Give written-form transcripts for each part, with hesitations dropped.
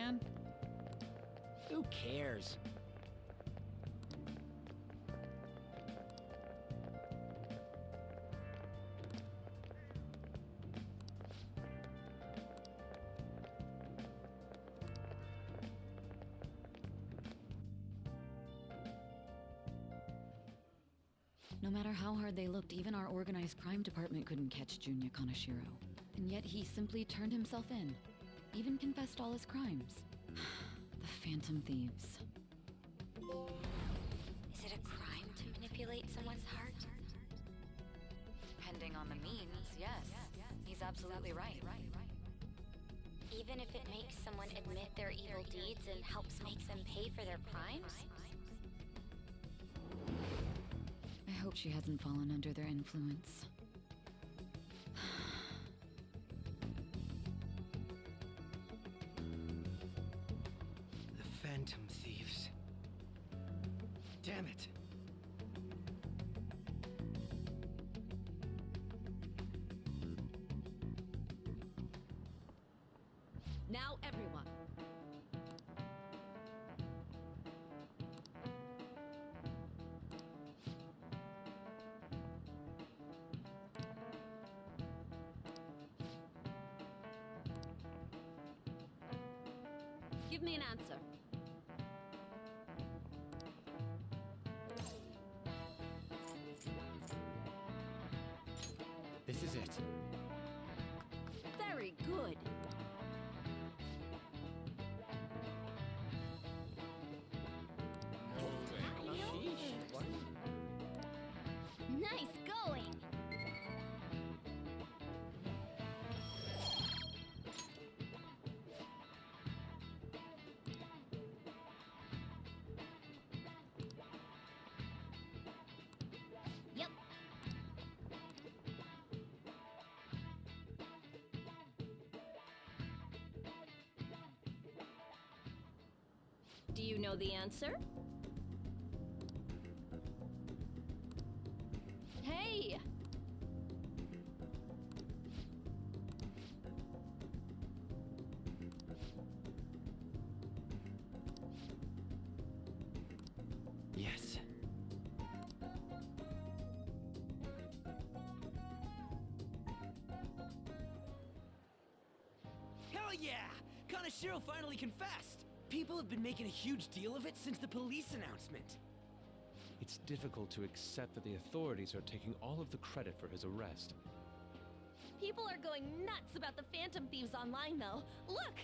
man? Who cares? No matter how hard they looked, even our organized crime department couldn't catch Junya Kaneshiro. And yet he simply turned himself in. Even confessed all his crimes. The Phantom Thieves. Is it a crime to manipulate someone's heart? Depending on the means, yes. He's absolutely right. Even if it makes someone admit their evil deeds and helps make them pay for their crimes? I hope she hasn't fallen under their influence. The Phantom Thieves. Damn it. Now everyone. Give me an answer. This is it. Very good. Nice going! Yep. Do you know the answer? Hey! Yes. Hell yeah! Kaneshiro finally confessed! People have been making a huge deal of it since the police announcement. It's difficult to accept that the authorities are taking all of the credit for his arrest. People are going nuts about the Phantom Thieves online, though. Look!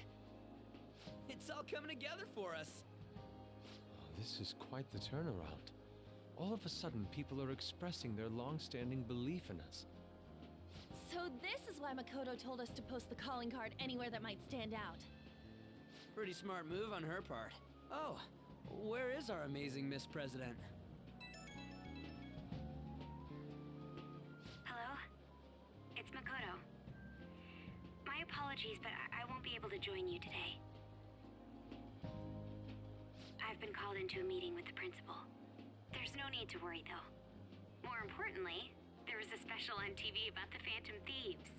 It's all coming together for us. Oh, this is quite the turnaround. All of a sudden, people are expressing their long-standing belief in us. So this is why Makoto told us to post the calling card anywhere that might stand out. Pretty smart move on her part. Oh, where is our amazing Miss President? Hello? It's Makoto. My apologies, but I won't be able to join you today. I've been called into a meeting with the principal. There's no need to worry, though. More importantly, there was a special on TV about the Phantom Thieves.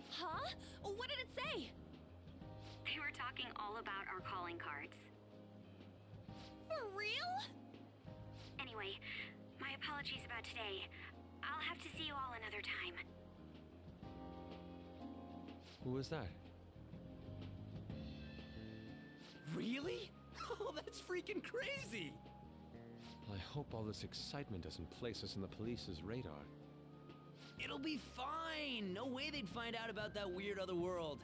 Huh? What did it say? They were talking all about our calling cards. For real? Anyway, my apologies about today. I'll have to see you all another time. Who was that? Really? Oh, that's freaking crazy! I hope all this excitement doesn't place us on the police's radar. It'll be fine! No way they'd find out about that weird other world.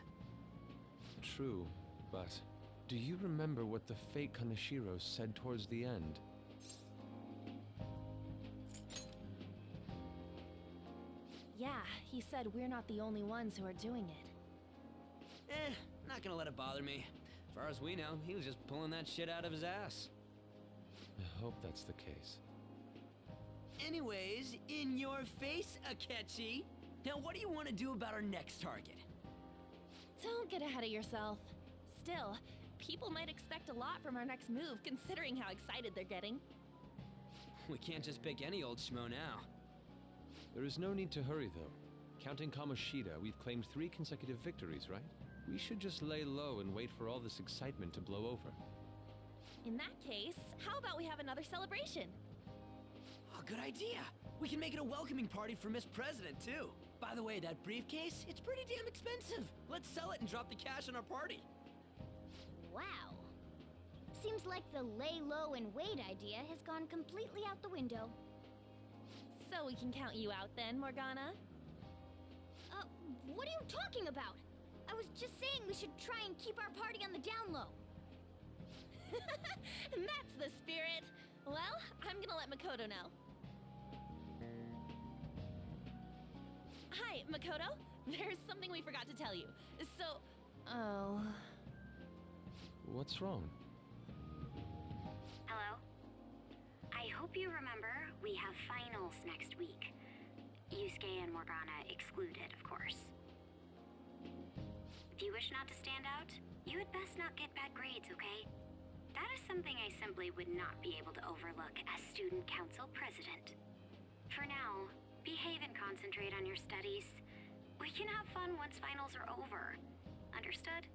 True, but do you remember what the fake Kaneshiro said towards the end? Yeah, he said we're not the only ones who are doing it. Not gonna let it bother me. As far as we know, he was just pulling that shit out of his ass. I hope that's the case. Anyways, in your face, Akechi! Now what do you want to do about our next target? Don't get ahead of yourself. Still, people might expect a lot from our next move, considering how excited they're getting. We can't just pick any old schmo now. There is no need to hurry, though. Counting Kamoshida, we've claimed 3 consecutive victories, right? We should just lay low and wait for all this excitement to blow over. In that case, how about we have another celebration? Oh, good idea. We can make it a welcoming party for Miss President, too. By the way, that briefcase, it's pretty damn expensive. Let's sell it and drop the cash on our party. Wow. Seems like the lay low and wait idea has gone completely out the window. So we can count you out then, Morgana? What are you talking about? I was just saying we should try and keep our party on the down low. That's the spirit. Well, I'm gonna let Makoto know. Hi, Makoto. There's something we forgot to tell you. So, oh... What's wrong? Hello? I hope you remember we have finals next week. Yusuke and Morgana excluded, of course. If you wish not to stand out, you had best not get bad grades, okay? That is something I simply would not be able to overlook as student council president. For now, behave and concentrate on your studies. We can have fun once finals are over. Understood?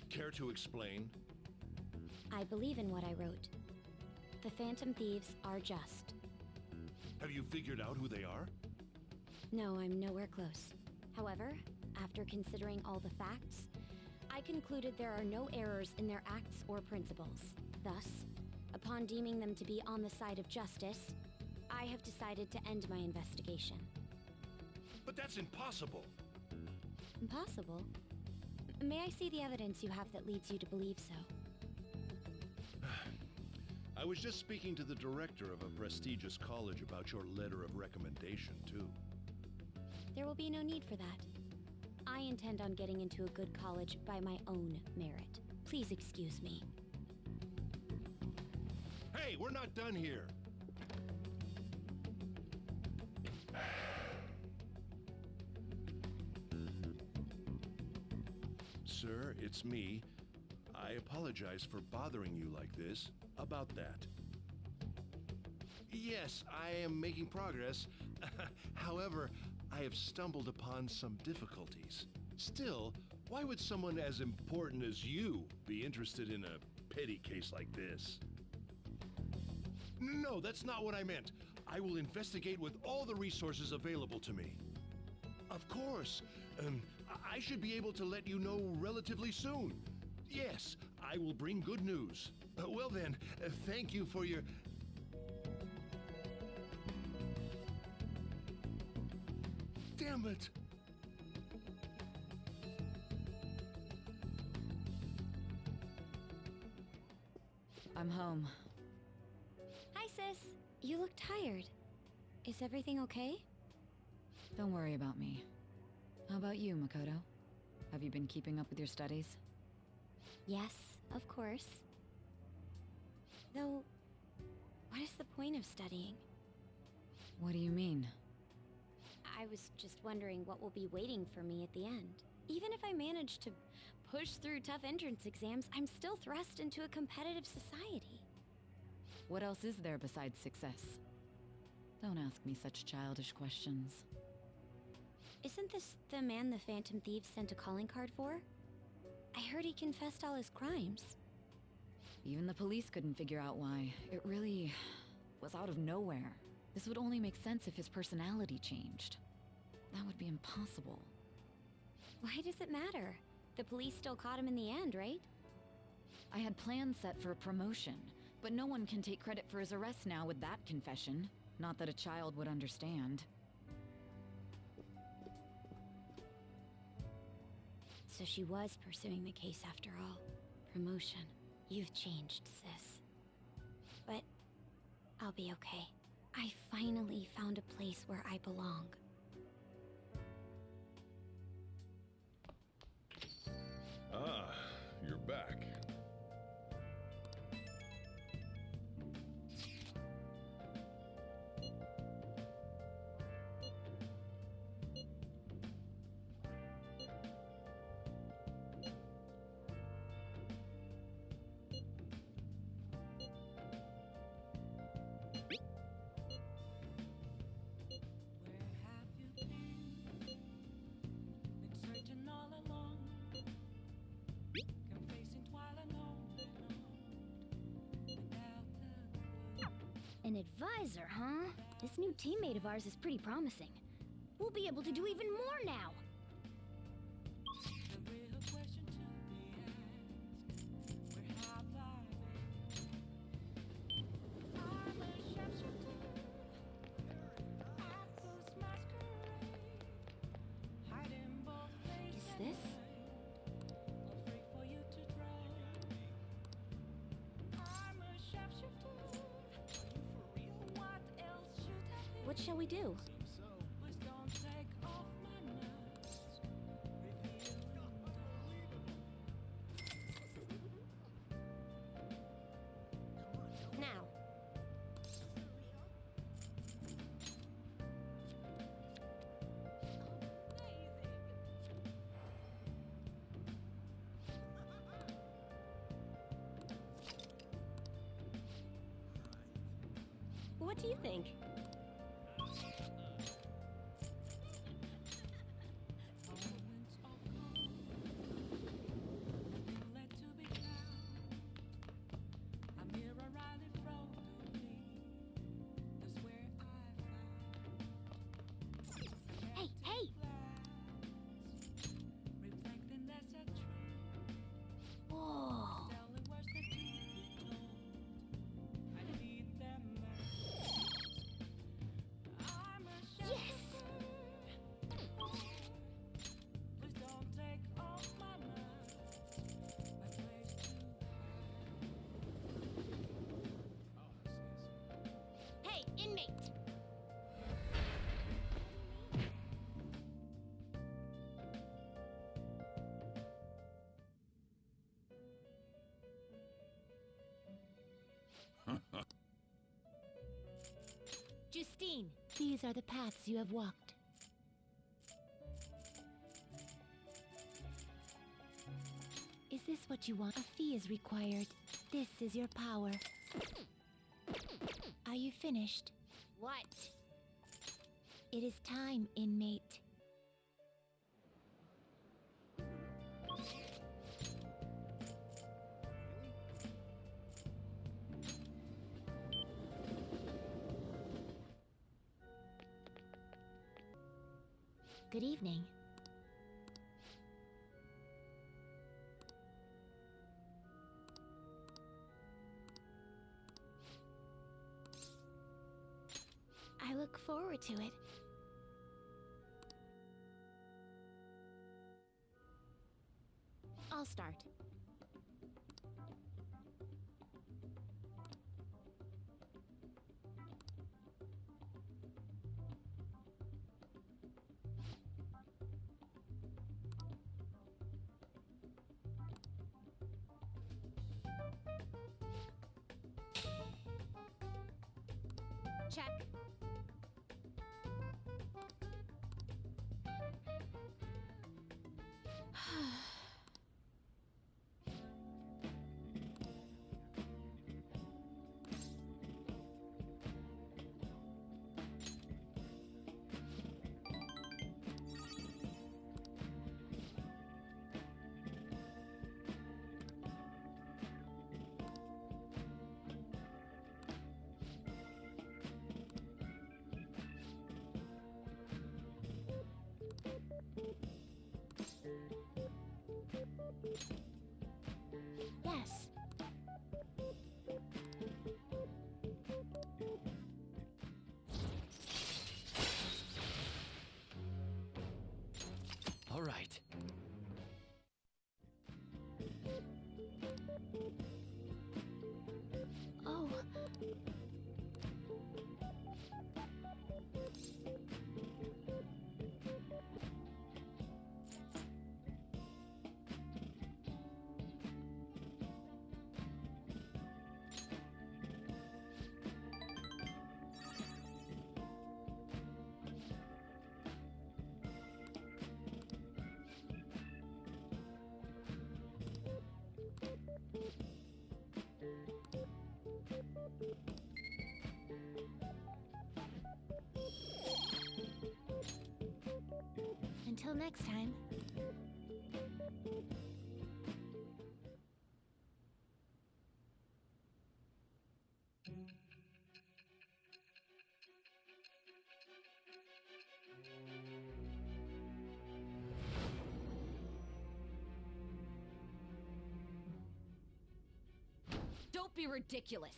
Care to explain? I believe in what I wrote. The Phantom Thieves are just. Have you figured out who they are? No, I'm nowhere close. However, after considering all the facts, I concluded there are no errors in their acts or principles. Thus, upon deeming them to be on the side of justice, I have decided to end my investigation. But that's impossible! Impossible? May I see the evidence you have that leads you to believe so? I was just speaking to the director of a prestigious college about your letter of recommendation, too. There will be no need for that. I intend on getting into a good college by my own merit. Please excuse me. Hey, we're not done here! Sir, it's me. I apologize for bothering you like this. About that. Yes, I am making progress. However, I have stumbled upon some difficulties. Still, why would someone as important as you be interested in a petty case like this? No, that's not what I meant. I will investigate with all the resources available to me. Of course. I should be able to let you know relatively soon. Yes, I will bring good news. Well then, thank you for your... Damn it! I'm home. Hi, sis. You look tired. Is everything okay? Don't worry about me. How about you, Makoto? Have you been keeping up with your studies? Yes, of course. Though, what is the point of studying? What do you mean? I was just wondering what will be waiting for me at the end. Even if I manage to push through tough entrance exams, I'm still thrust into a competitive society. What else is there besides success? Don't ask me such childish questions. Isn't this the man the Phantom Thieves sent a calling card for? I heard he confessed all his crimes. Even the police couldn't figure out why. It really was out of nowhere. This would only make sense if his personality changed. That would be impossible. Why does it matter? The police still caught him in the end, right? I had plans set for a promotion, but no one can take credit for his arrest now with that confession. Not that a child would understand. So she was pursuing the case after all. Promotion. You've changed, sis. But I'll be okay. I finally found a place where I belong. Ah, you're back. An advisor, huh? This new teammate of ours is pretty promising. We'll be able to do even more now! Is this? What shall we do? Now. What do you think? Hey, hey! Whoa! Yes! Hey, inmate! Justine, these are the paths you have walked. Is this what you want? A fee is required. This is your power. Are you finished? What? It is time, inmate. Good evening. I look forward to it. I'll start. Check. Yes. All right. Oh. Until next time. Don't be ridiculous.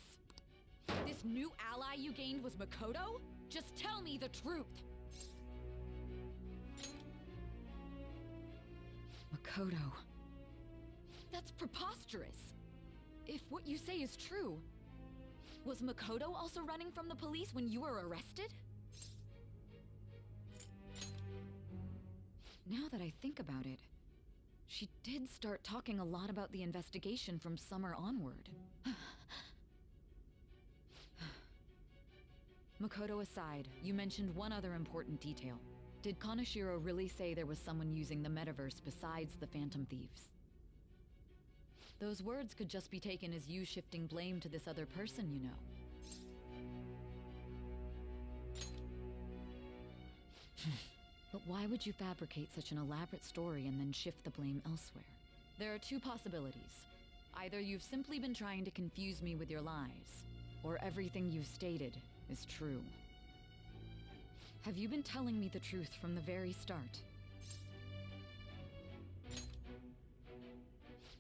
This new ally you gained was Makoto? Just tell me the truth. Makoto. That's preposterous. If what you say is true, was Makoto also running from the police when you were arrested? Now that I think about it, she did start talking a lot about the investigation from summer onward. Makoto aside, you mentioned one other important detail. Did Kaneshiro really say there was someone using the metaverse besides the Phantom Thieves? Those words could just be taken as you shifting blame to this other person, you know. But why would you fabricate such an elaborate story and then shift the blame elsewhere? There are two possibilities. Either you've simply been trying to confuse me with your lies, or everything you've stated is true. Have you been telling me the truth from the very start?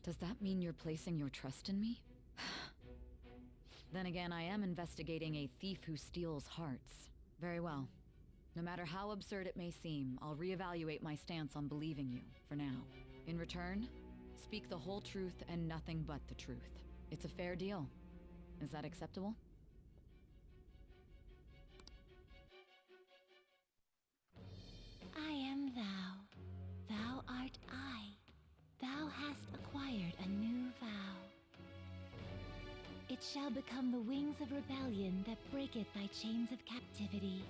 Does that mean you're placing your trust in me? Then again, I am investigating a thief who steals hearts. Very well. No matter how absurd it may seem, I'll reevaluate my stance on believing you, for now. In return, speak the whole truth and nothing but the truth. It's a fair deal. Is that acceptable? I am thou. Thou art I. Thou hast acquired a new vow. It shall become the wings of rebellion that breaketh thy chains of captivity.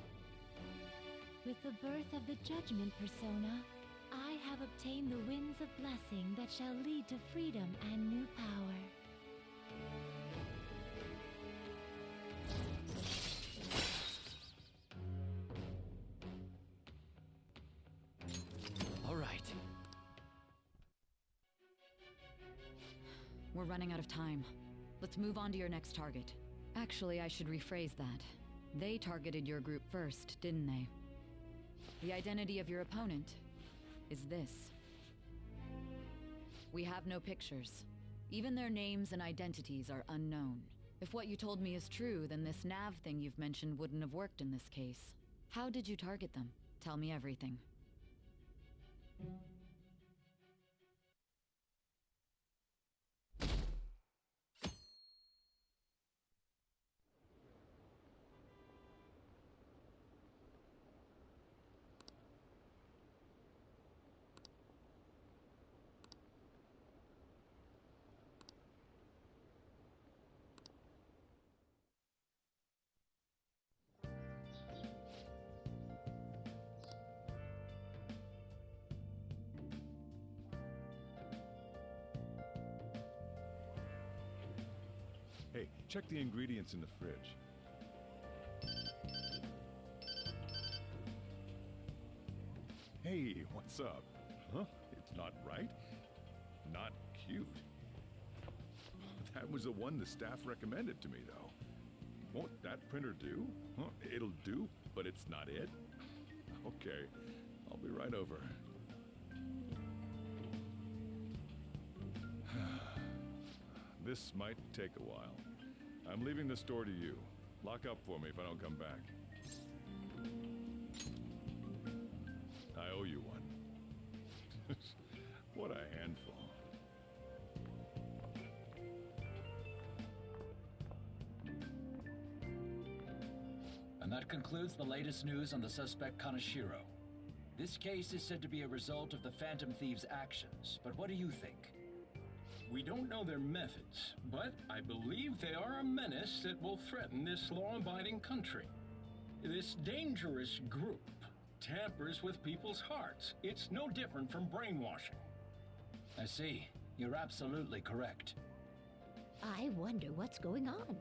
With the birth of the judgment persona, I have obtained the winds of blessing that shall lead to freedom and new power. All right. We're running out of time. Let's move on to your next target. Actually, I should rephrase that. They targeted your group first, didn't they? The identity of your opponent is this. We have no pictures. Even their names and identities are unknown. If what you told me is true, then this nav thing you've mentioned wouldn't have worked in this case. How did you target them? Tell me everything. Hey, check the ingredients in the fridge. Hey, what's up? Huh? It's not right? Not cute. That was the one the staff recommended to me, though. Won't that printer do? Huh? It'll do, but it's not it? Okay, I'll be right over. This might take a while. I'm leaving the store to you. Lock up for me if I don't come back. I owe you one. What a handful. And that concludes the latest news on the suspect Kaneshiro. This case is said to be a result of the Phantom Thieves' actions, but what do you think? We don't know their methods, but I believe they are a menace that will threaten this law-abiding country. This dangerous group tampers with people's hearts. It's no different from brainwashing. I see. You're absolutely correct. I wonder what's going on.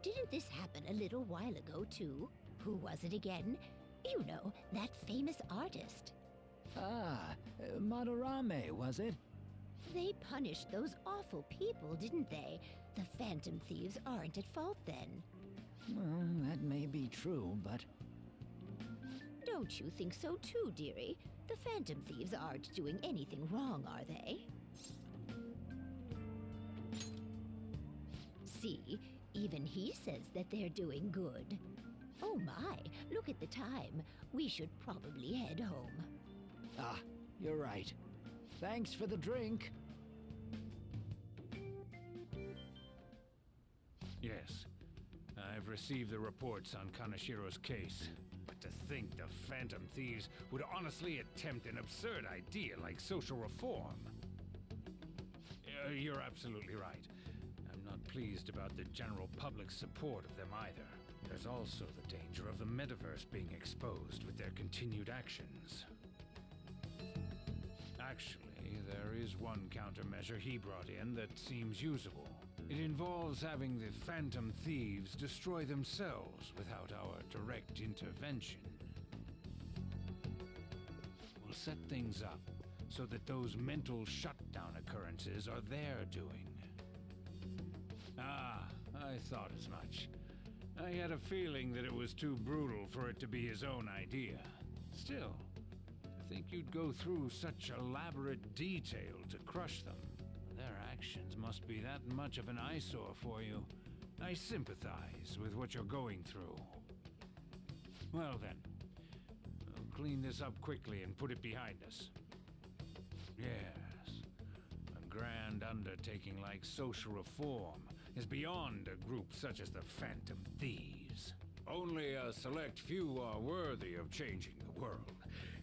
Didn't this happen a little while ago, too? Who was it again? You know, that famous artist. Madarame, was it? They punished those awful people, didn't they? The Phantom Thieves aren't at fault then. Well, that may be true, but... Don't you think so too, dearie? The Phantom Thieves aren't doing anything wrong, are they? See, even he says that they're doing good. Oh my, look at the time. We should probably head home. Ah, you're right. Thanks for the drink. Yes. I've received the reports on Kanashiro's case. But to think the Phantom Thieves would honestly attempt an absurd idea like social reform. You're absolutely right. I'm not pleased about the general public's support of them either. There's also the danger of the metaverse being exposed with their continued actions. Actually, there is one countermeasure he brought in that seems usable. It involves having the Phantom Thieves destroy themselves without our direct intervention. We'll set things up so that those mental shutdown occurrences are their doing. Ah, I thought as much. I had a feeling that it was too brutal for it to be his own idea. Still, to think you'd go through such elaborate detail to crush them. Their actions must be that much of an eyesore for you. I sympathize with what you're going through. Well then, I'll clean this up quickly and put it behind us. Yes, a grand undertaking like social reform is beyond a group such as the Phantom Thieves. Only a select few are worthy of changing the world.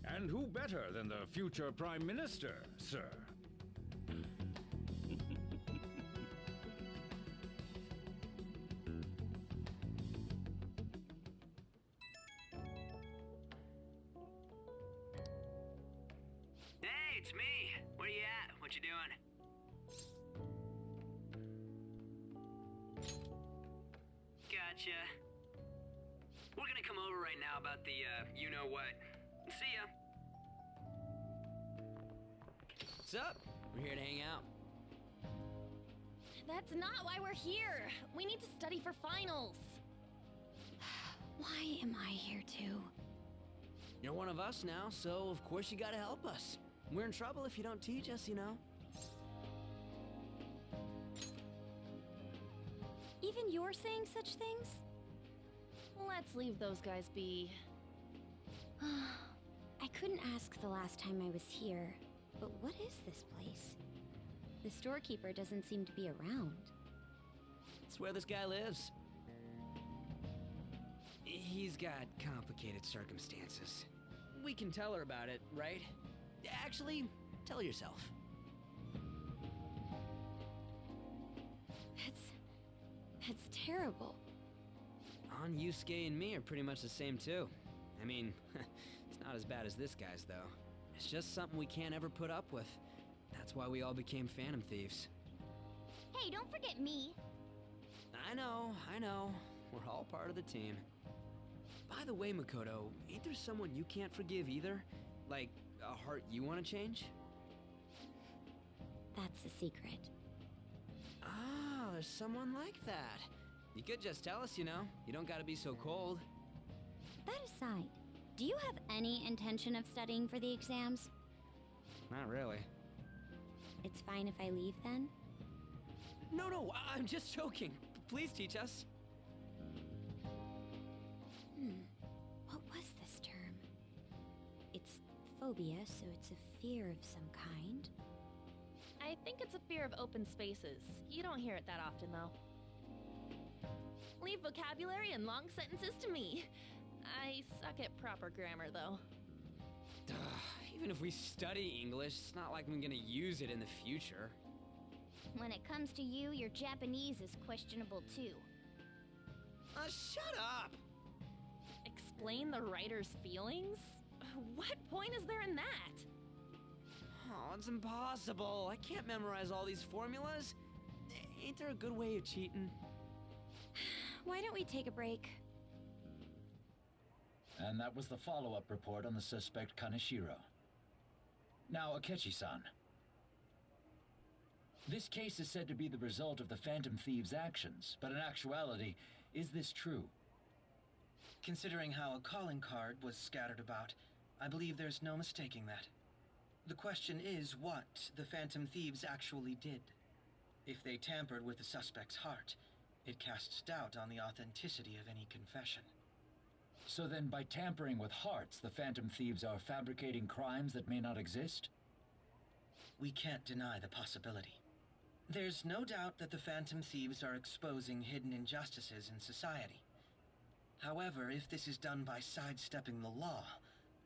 And who better than the future Prime Minister, sir? Hey, it's me. Where you at? What you doing? Gotcha. We're gonna come over right now about the, you-know-what. See ya. What's up? We're here to hang out. That's not why we're here. We need to study for finals. Why am I here too? You're one of us now, so of course you gotta help us. We're in trouble if you don't teach us, you know? Even you're saying such things? Let's leave those guys be. I couldn't ask the last time I was here, but what is this place? The storekeeper doesn't seem to be around. It's where this guy lives. He's got complicated circumstances. We can tell her about it, right? Actually, tell yourself. That's terrible. On Yusuke and me are pretty much the same too. I mean, it's not as bad as this guy's though. It's just something we can't ever put up with. That's why we all became Phantom Thieves. Hey, don't forget me. I know. We're all part of the team. By the way, Makoto, ain't there someone you can't forgive either? Like, a heart you want to change? That's a secret. Ah, there's someone like that. You could just tell us, you know. You don't gotta be so cold. That aside, do you have any intention of studying for the exams? Not really. It's fine if I leave then? No, I'm just joking. Please teach us. What was this term? It's phobia, so it's a fear of some kind. I think it's a fear of open spaces. You don't hear it that often, though. Leave vocabulary and long sentences to me. I suck at proper grammar, though. Even if we study English, it's not like I'm gonna use it in the future. When it comes to you, your Japanese is questionable too. Shut up! Explain the writer's feelings? What point is there in that? Oh, it's impossible. I can't memorize all these formulas. Ain't there a good way of cheating? Why don't we take a break? And that was the follow-up report on the suspect Kaneshiro. Now, Akechi-san. This case is said to be the result of the Phantom Thieves' actions, but in actuality, is this true? Considering how a calling card was scattered about, I believe there's no mistaking that. The question is what the Phantom Thieves actually did. If they tampered with the suspect's heart, It casts doubt on the authenticity of any confession. So then, by tampering with hearts, the Phantom Thieves are fabricating crimes that may not exist? We can't deny the possibility. There's no doubt that the Phantom Thieves are exposing hidden injustices in society. However, if this is done by sidestepping the law,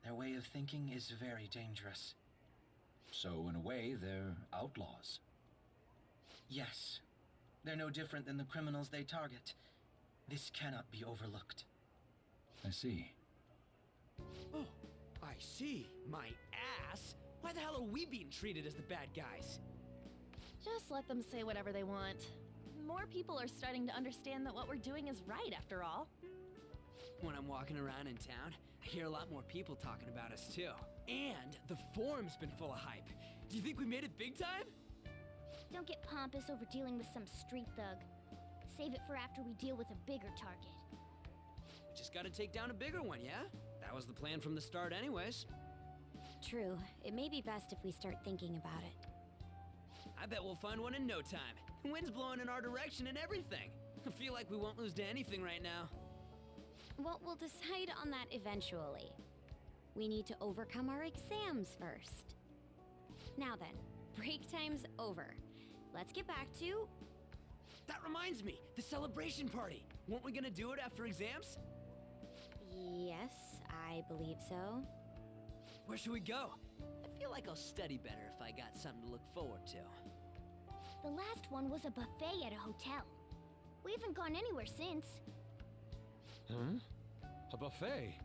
their way of thinking is very dangerous. So, in a way, they're outlaws. Yes. They're no different than the criminals they target. This cannot be overlooked. I see. Oh, I see. My ass. Why the hell are we being treated as the bad guys? Just let them say whatever they want. More people are starting to understand that what we're doing is right, after all. When I'm walking around in town, I hear a lot more people talking about us too. And the forum's been full of hype. Do you think we made it big time? Don't get pompous over dealing with some street thug. Save it for after we deal with a bigger target. We just gotta take down a bigger one, yeah? That was the plan from the start anyways. True. It may be best if we start thinking about it. I bet we'll find one in no time. The wind's blowing in our direction and everything. I feel like we won't lose to anything right now. Well, we'll decide on that eventually. We need to overcome our exams first. Now then, break time's over. Let's get back to... That reminds me, the celebration party. Weren't we gonna do it after exams? Yes, I believe so. Where should we go? I feel like I'll study better if I got something to look forward to. The last one was a buffet at a hotel. We haven't gone anywhere since. Hmm? A buffet?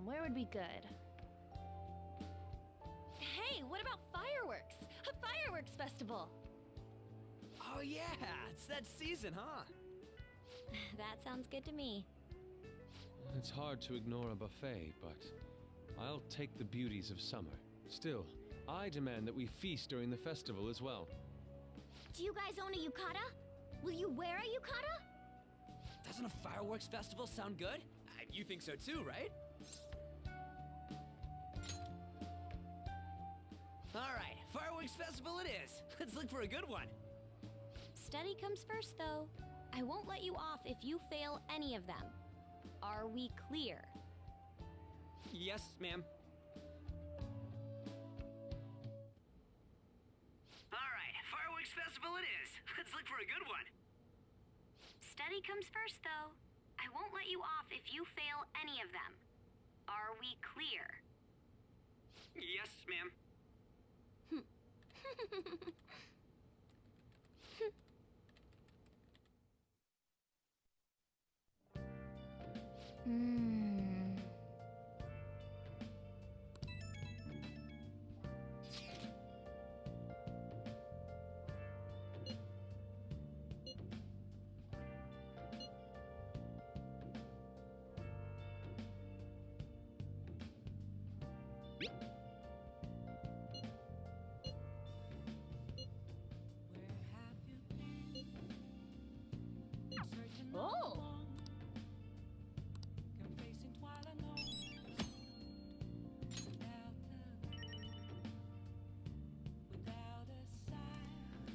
Where would be good? Hey, what about fireworks? A fireworks festival! Oh yeah, it's that season, huh? That sounds good to me. It's hard to ignore a buffet, but I'll take the beauties of summer. Still, I demand that we feast during the festival as well. Do you guys own a yukata? Will you wear a yukata? Doesn't a fireworks festival sound good? You think so too, right? Alright, fireworks festival it is. Let's look for a good one. Study comes first, though. I won't let you off if you fail any of them. Are we clear? Yes, ma'am. Alright, fireworks festival it is. Let's look for a good one. Study comes first, though. I won't let you off if you fail any of them. Are we clear? Yes, ma'am. Oh!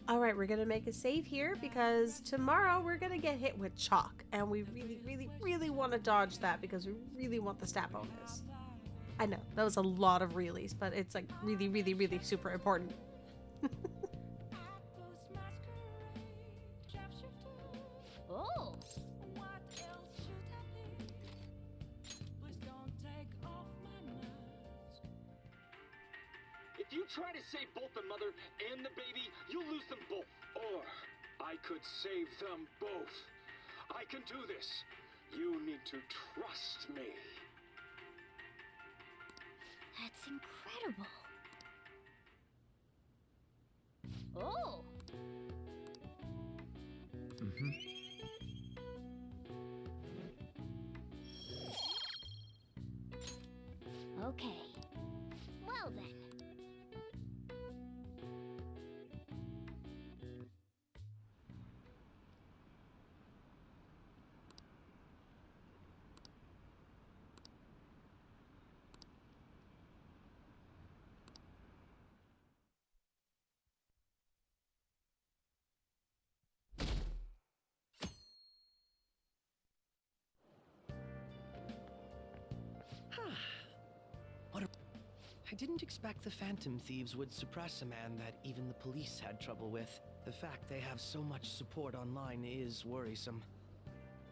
Alright, we're gonna make a save here because tomorrow we're gonna get hit with chalk, and we really want to dodge that because we really want the stat bonus. I know, that was a lot of reallys, but it's like really super important. Oh! If you try to save both the mother and the baby, you'll lose them both. Or I could save them both. I can do this. You need to trust me. That's incredible. Oh! Okay. Well then. I didn't expect the Phantom Thieves would suppress a man that even the police had trouble with. The fact they have so much support online is worrisome.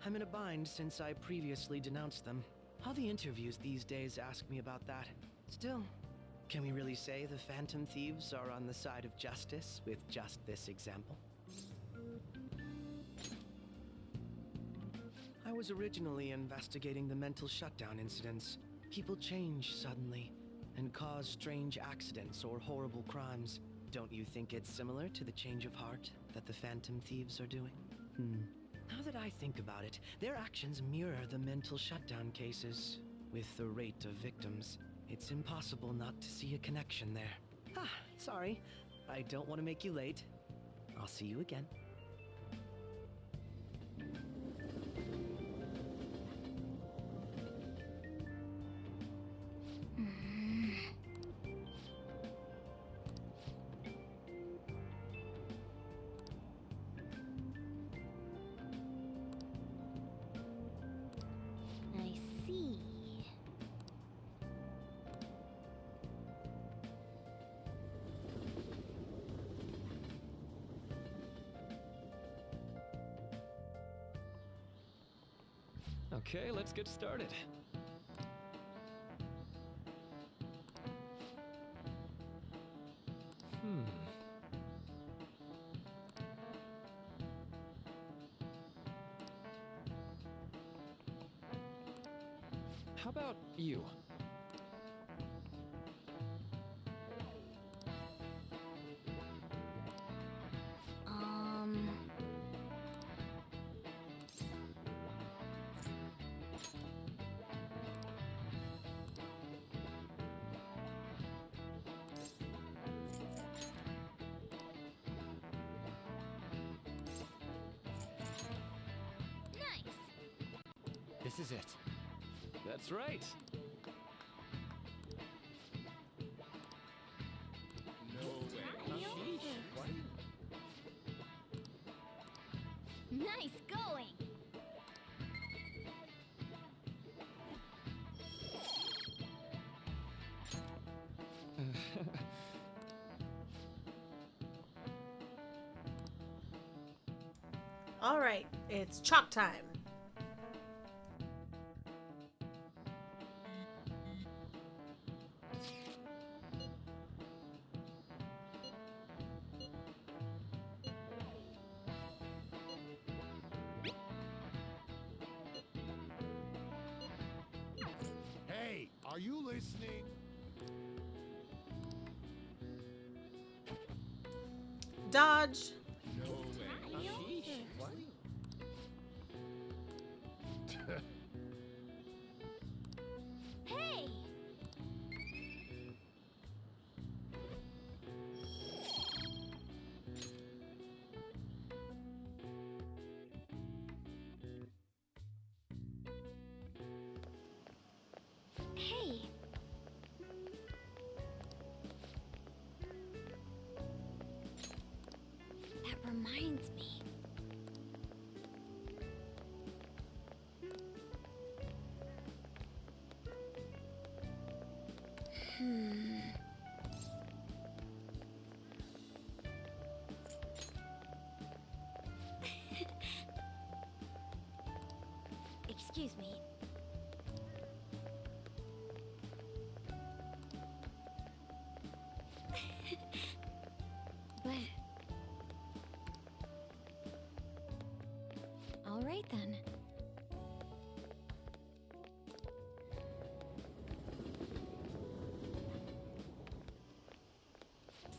I'm in a bind since I previously denounced them. All the interviews these days ask me about that. Still, can we really say the Phantom Thieves are on the side of justice with just this example? I was originally investigating the mental shutdown incidents. People change suddenly and cause strange accidents or horrible crimes. Don't you think it's similar to the change of heart that the Phantom Thieves are doing? Now that I think about it, their actions mirror the mental shutdown cases. With the rate of victims, it's impossible not to see a connection there. Ah, sorry. I don't want to make you late. I'll see you again. Okay, let's get started. How about you? This is it. That's right. No way. What? Nice going! All right, it's chalk time. Hey, are you listening? Dodge. No way. What? Hey! Hey! That reminds me. Excuse me. But... all right then.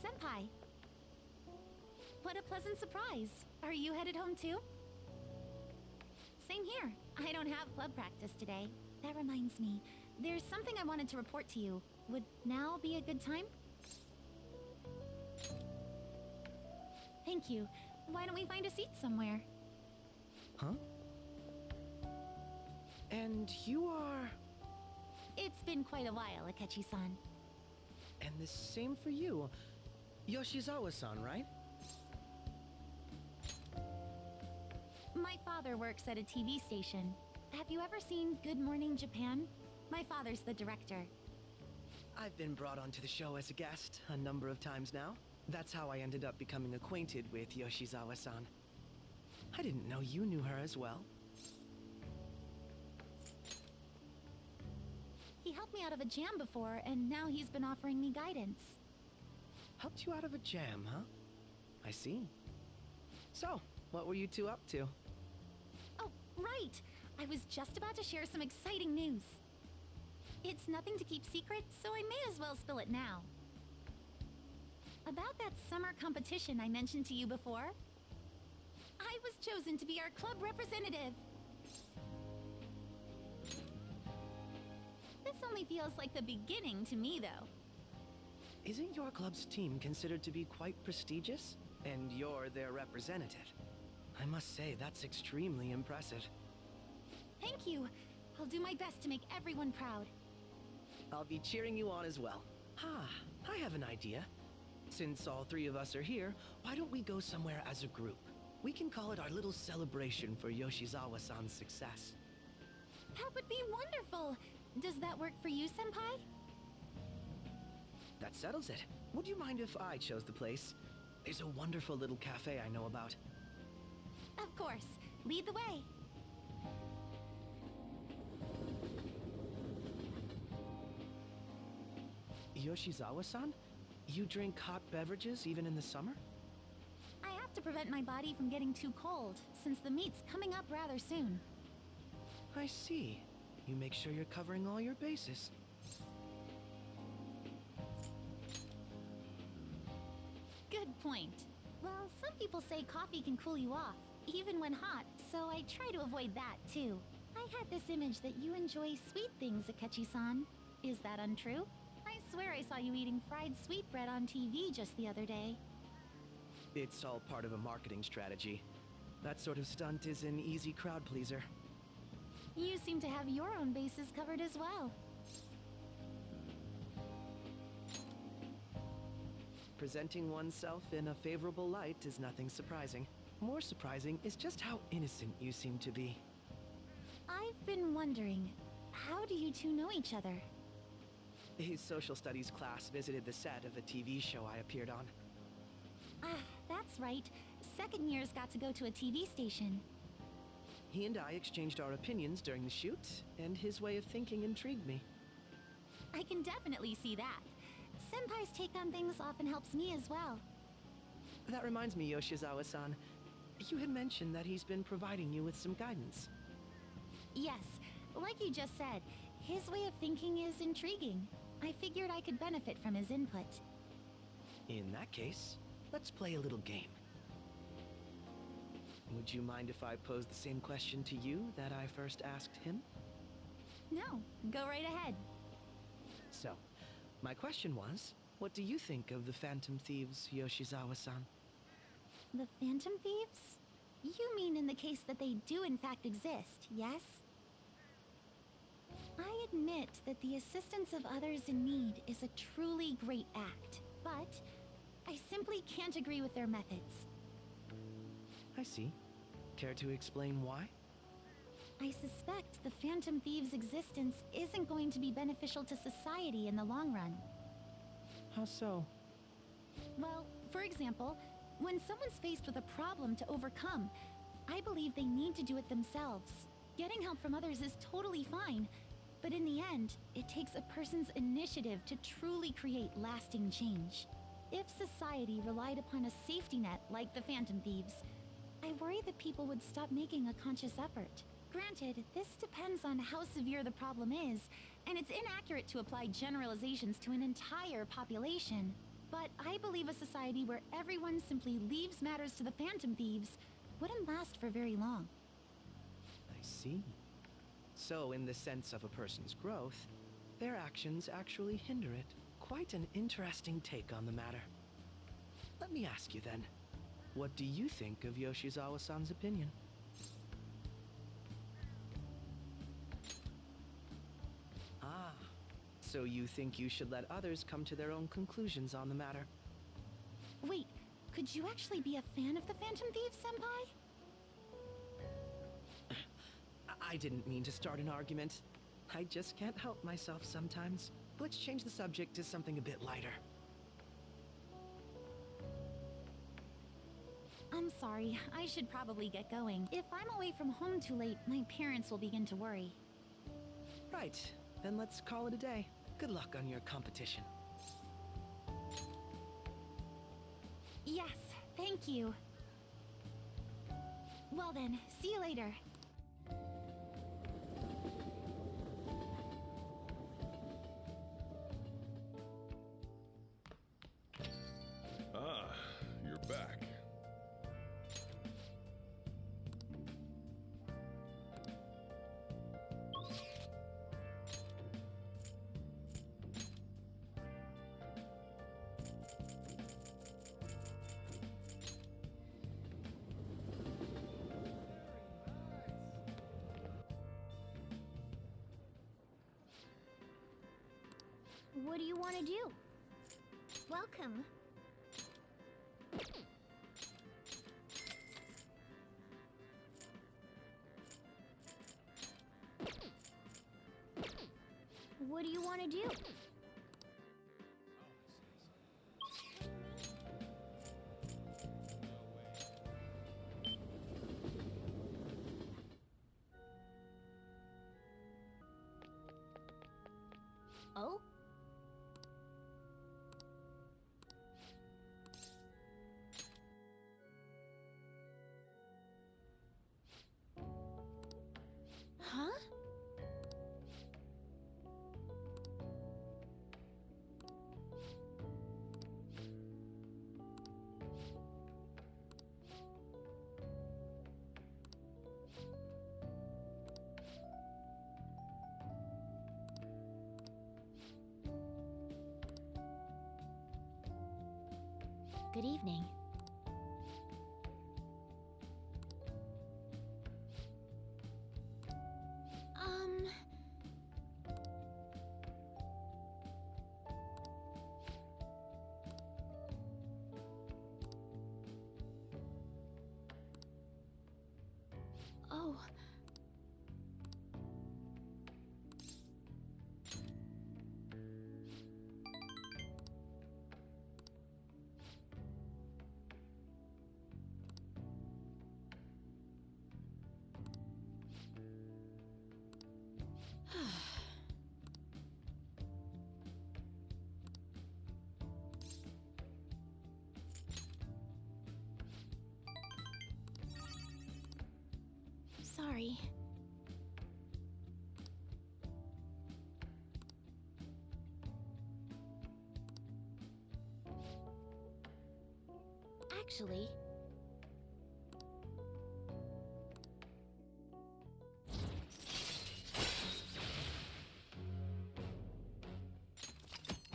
Senpai. What a pleasant surprise. Are you headed home too? Same here. I don't have club practice today. That reminds me, there's something I wanted to report to you. Would now be a good time? Thank you. Why don't we find a seat somewhere? Huh? And you are... It's been quite a while, Akechi-san. And the same for you. Yoshizawa-san, right? My father works at a TV station. Have you ever seen Good Morning Japan? My father's the director. I've been brought onto the show as a guest a number of times now. That's how I ended up becoming acquainted with Yoshizawa-san. I didn't know you knew her as well. He helped me out of a jam before, and now he's been offering me guidance. Helped you out of a jam, huh? I see. So, what were you two up to? Oh, right! I was just about to share some exciting news. It's nothing to keep secret, so I may as well spill it now. About that summer competition I mentioned to you before, I was chosen to be our club representative. This only feels like the beginning to me, though. Isn't your club's team considered to be quite prestigious? And you're their representative. I must say, that's extremely impressive. Thank you. I'll do my best to make everyone proud. I'll be cheering you on as well. I have an idea. Since all three of us are here, why don't we go somewhere as a group? We can call it our little celebration for Yoshizawa-san's success. That would be wonderful! Does that work for you, Senpai? That settles it. Would you mind if I chose the place? There's a wonderful little cafe I know about. Of course. Lead the way. Yoshizawa-san? You drink hot beverages even in the summer? I have to prevent my body from getting too cold, since the meet's coming up rather soon. I see. You make sure you're covering all your bases. Good point. Well, some people say coffee can cool you off, even when hot, so I try to avoid that, too. I had this image that you enjoy sweet things, Akechi-san. Is that untrue? I swear I saw you eating fried sweetbread on TV just the other day. It's all part of a marketing strategy. That sort of stunt is an easy crowd pleaser. You seem to have your own bases covered as well. Presenting oneself in a favorable light is nothing surprising. More surprising is just how innocent you seem to be. I've been wondering, how do you two know each other? His social studies class visited the set of a TV show I appeared on. Ah, that's right. Second years got to go to a TV station. He and I exchanged our opinions during the shoot, and his way of thinking intrigued me. I can definitely see that. Senpai's take on things often helps me as well. That reminds me, Yoshizawa-san. You had mentioned that he's been providing you with some guidance. Yes, like you just said, his way of thinking is intriguing. I figured I could benefit from his input. In that case, let's play a little game. Would you mind if I pose the same question to you that I first asked him? No, go right ahead. So, my question was, what do you think of the Phantom Thieves, Yoshizawa-san? The Phantom Thieves? You mean in the case that they do in fact exist, yes? I admit that the assistance of others in need is a truly great act, but I simply can't agree with their methods. I see. Care to explain why? I suspect the Phantom Thieves' existence isn't going to be beneficial to society in the long run. How so? Well, for example, when someone's faced with a problem to overcome, I believe they need to do it themselves. Getting help from others is totally fine, but in the end, it takes a person's initiative to truly create lasting change. If society relied upon a safety net like the Phantom Thieves, I worry that people would stop making a conscious effort. Granted, this depends on how severe the problem is, and it's inaccurate to apply generalizations to an entire population. But I believe a society where everyone simply leaves matters to the Phantom Thieves wouldn't last for very long. I see. So, in the sense of a person's growth, their actions actually hinder it. Quite an interesting take on the matter. Let me ask you then, what do you think of Yoshizawa-san's opinion? Ah, so you think you should let others come to their own conclusions on the matter? Wait, could you actually be a fan of the Phantom Thieves, Senpai? I didn't mean to start an argument. I just can't help myself sometimes. let's change the subject to something a bit lighter. I'm sorry, I should probably get going. If I'm away from home too late, my parents will begin to worry. Right, then let's call it a day. Good luck on your competition. Yes, thank you. Well then, see you later. Ah, you're back. What do you want to do? Welcome. What do you want to do? Oh? Huh? Good evening. Oh. Sorry. Actually...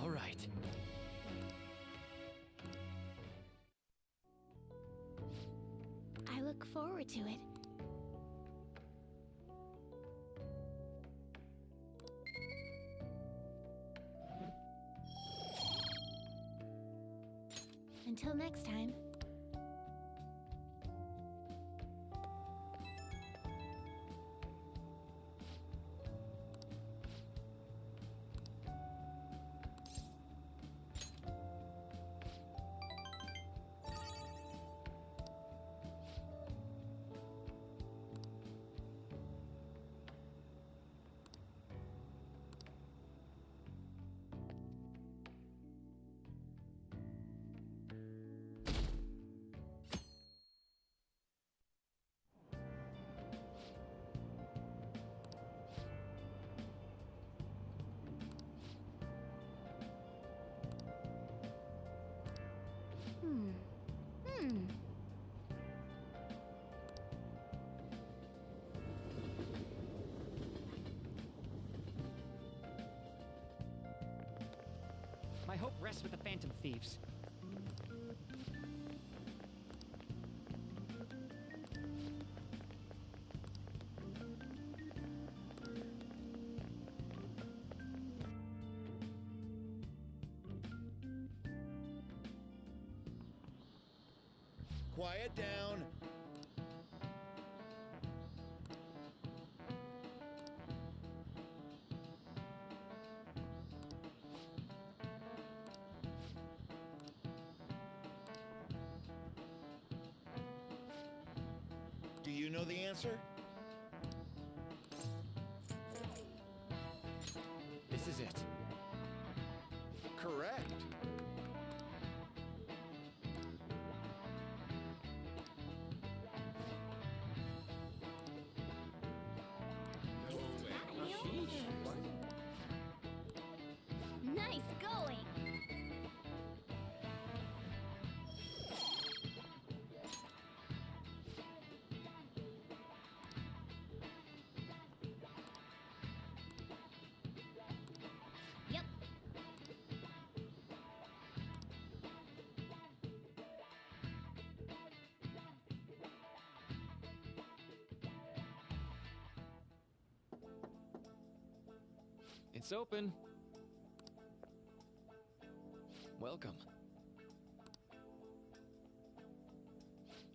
All right. I look forward to it. Until next time. My hope rests with the Phantom Thieves. Quiet down. Do you know the answer? This is it. Correct. Nice going! Yep. It's open. Welcome.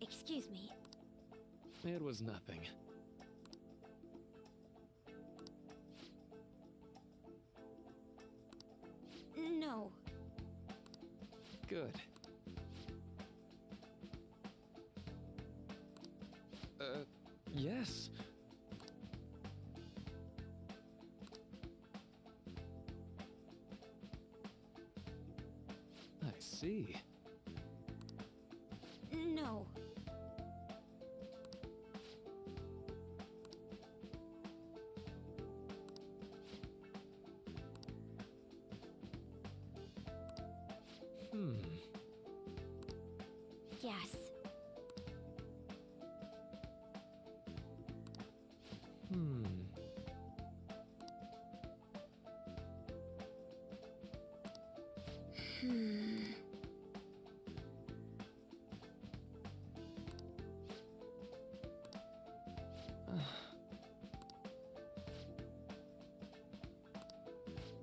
Excuse me. It was nothing. No. Good. Yes. I see. No. Yes. Hmm.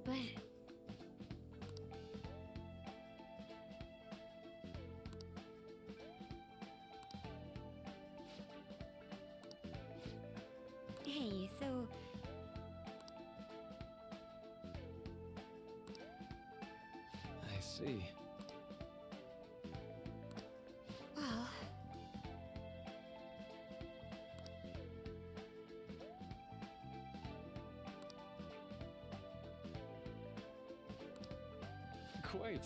But... Hey, so... I see. Well... Quite.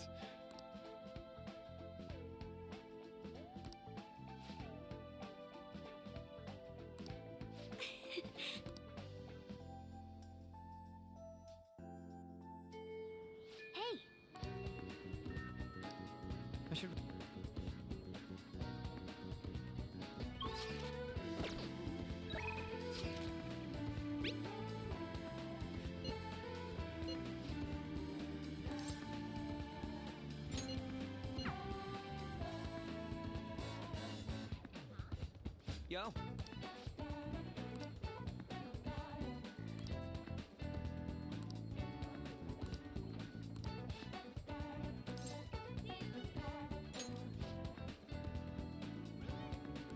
Hey! I should... Yo.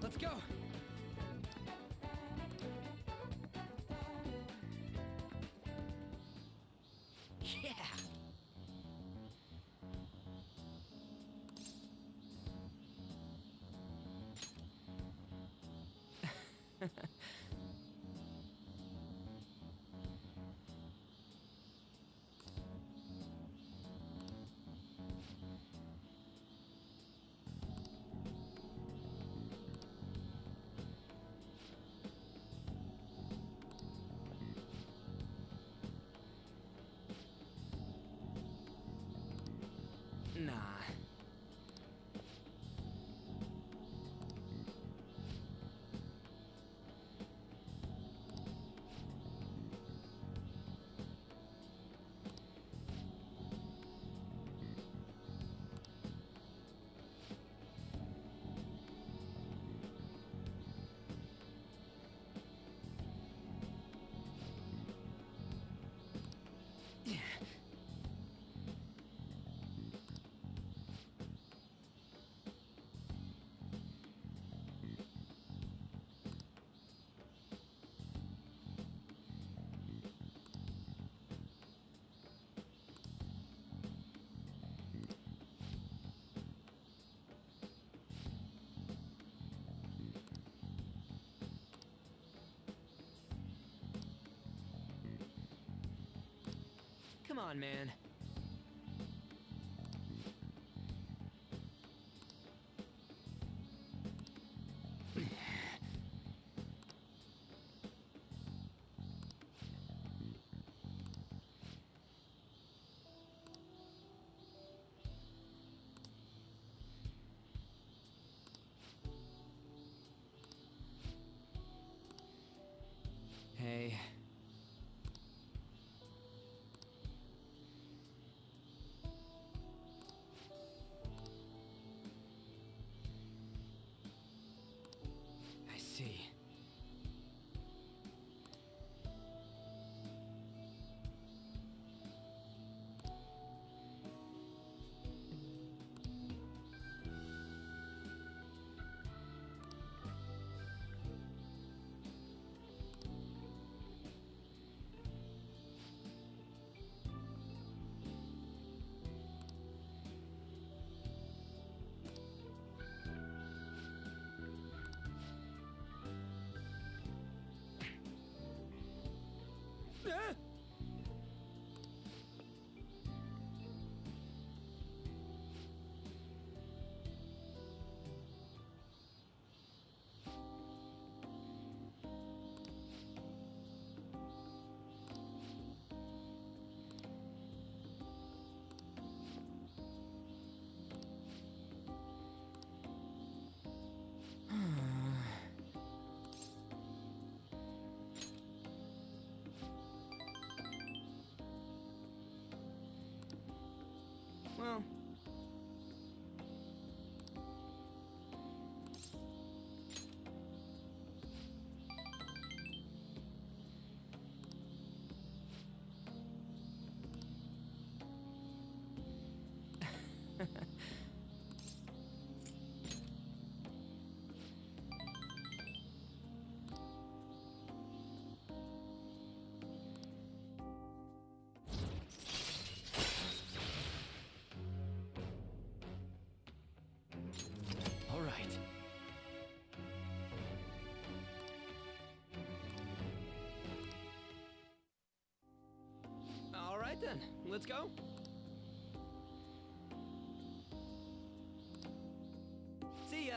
Let's go. Yeah. Nah. Come on, man. Hey. I see. Well. All right. All right then, let's go. See ya.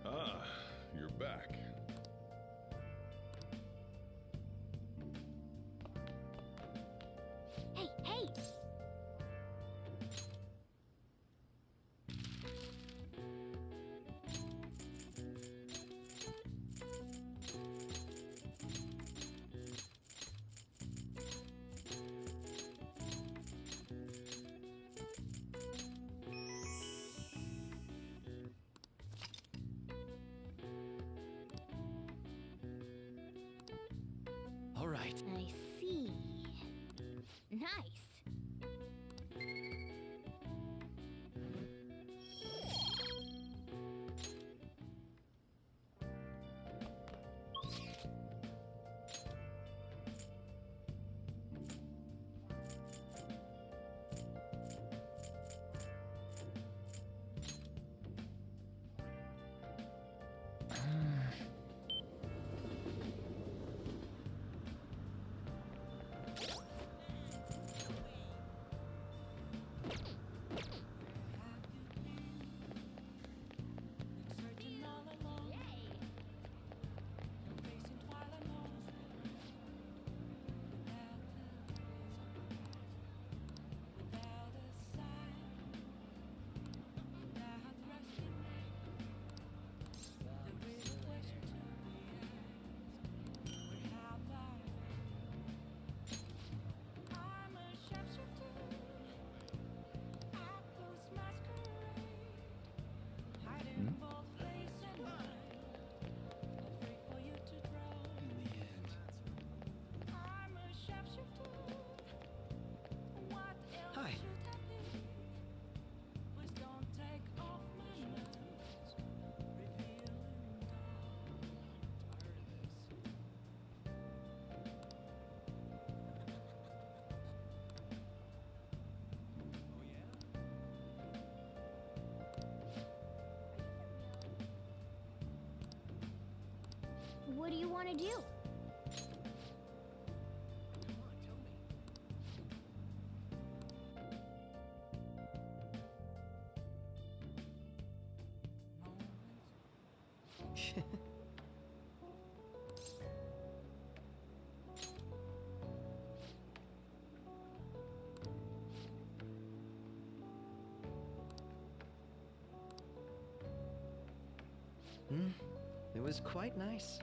Ah, you're back. Hey, hey! All right. I see. Nice. What do you want to do? It was quite nice.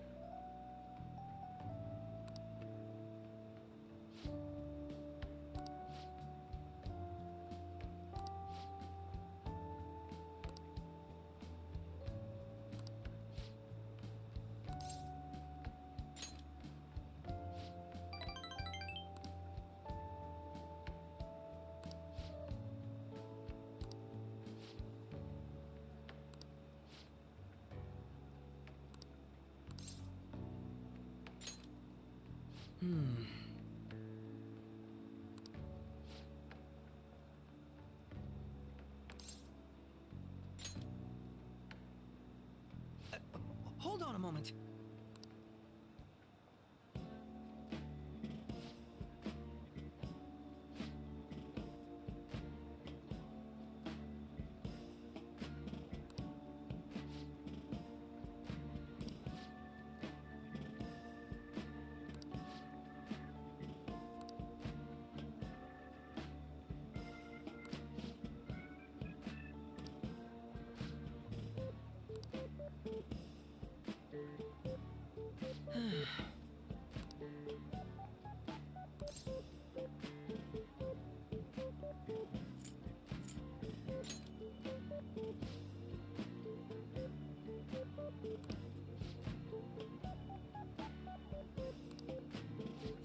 Hold on a moment.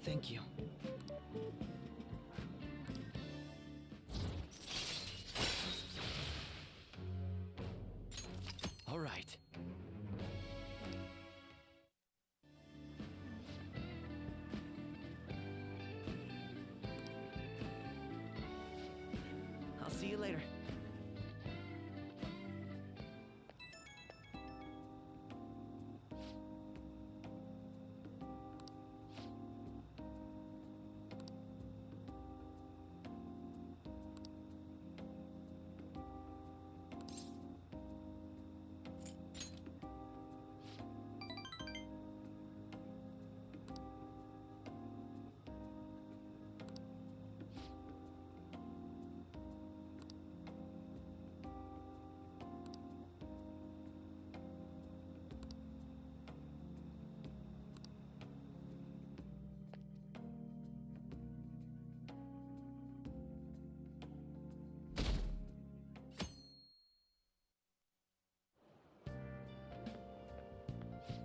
Thank you. All right. I'll see you later.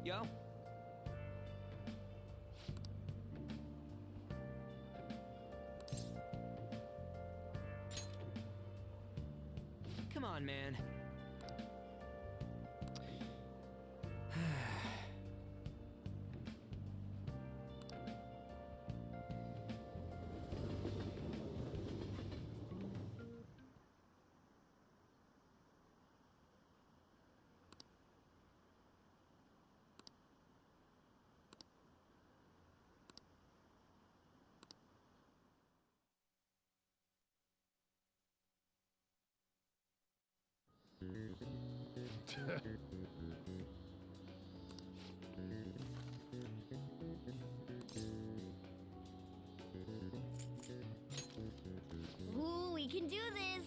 Yo? Come on, man. Ooh, we can do this!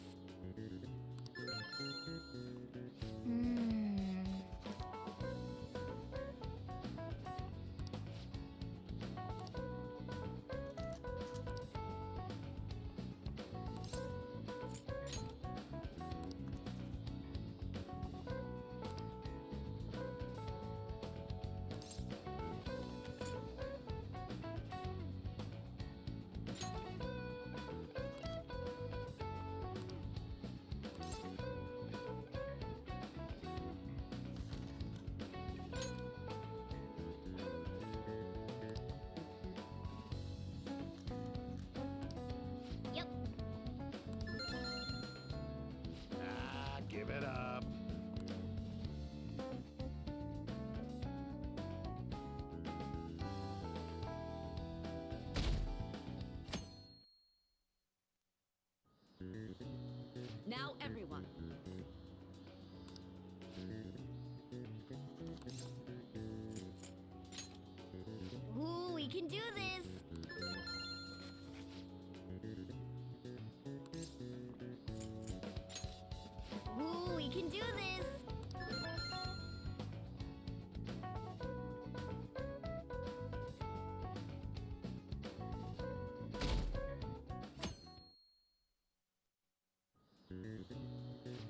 Now everyone. Ooh, we can do this! Ooh, we can do this!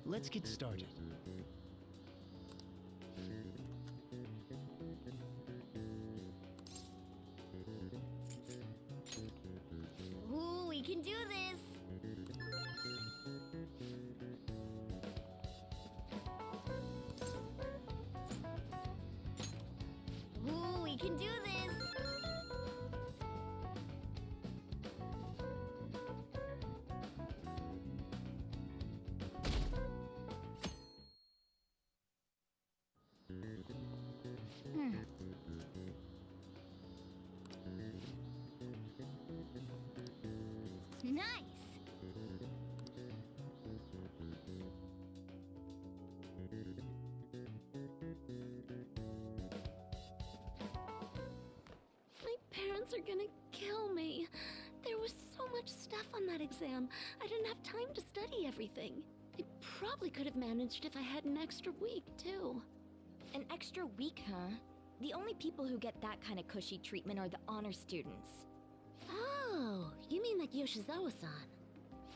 Let's get started. Ooh, we can do this! Ooh, we can do this! Nice! My parents are gonna kill me. There was so much stuff on that exam. I didn't have time to study everything. I probably could have managed if I had an extra week, too. An extra week, huh? The only people who get that kind of cushy treatment are the honor students. Oh, you mean like Yoshizawa-san?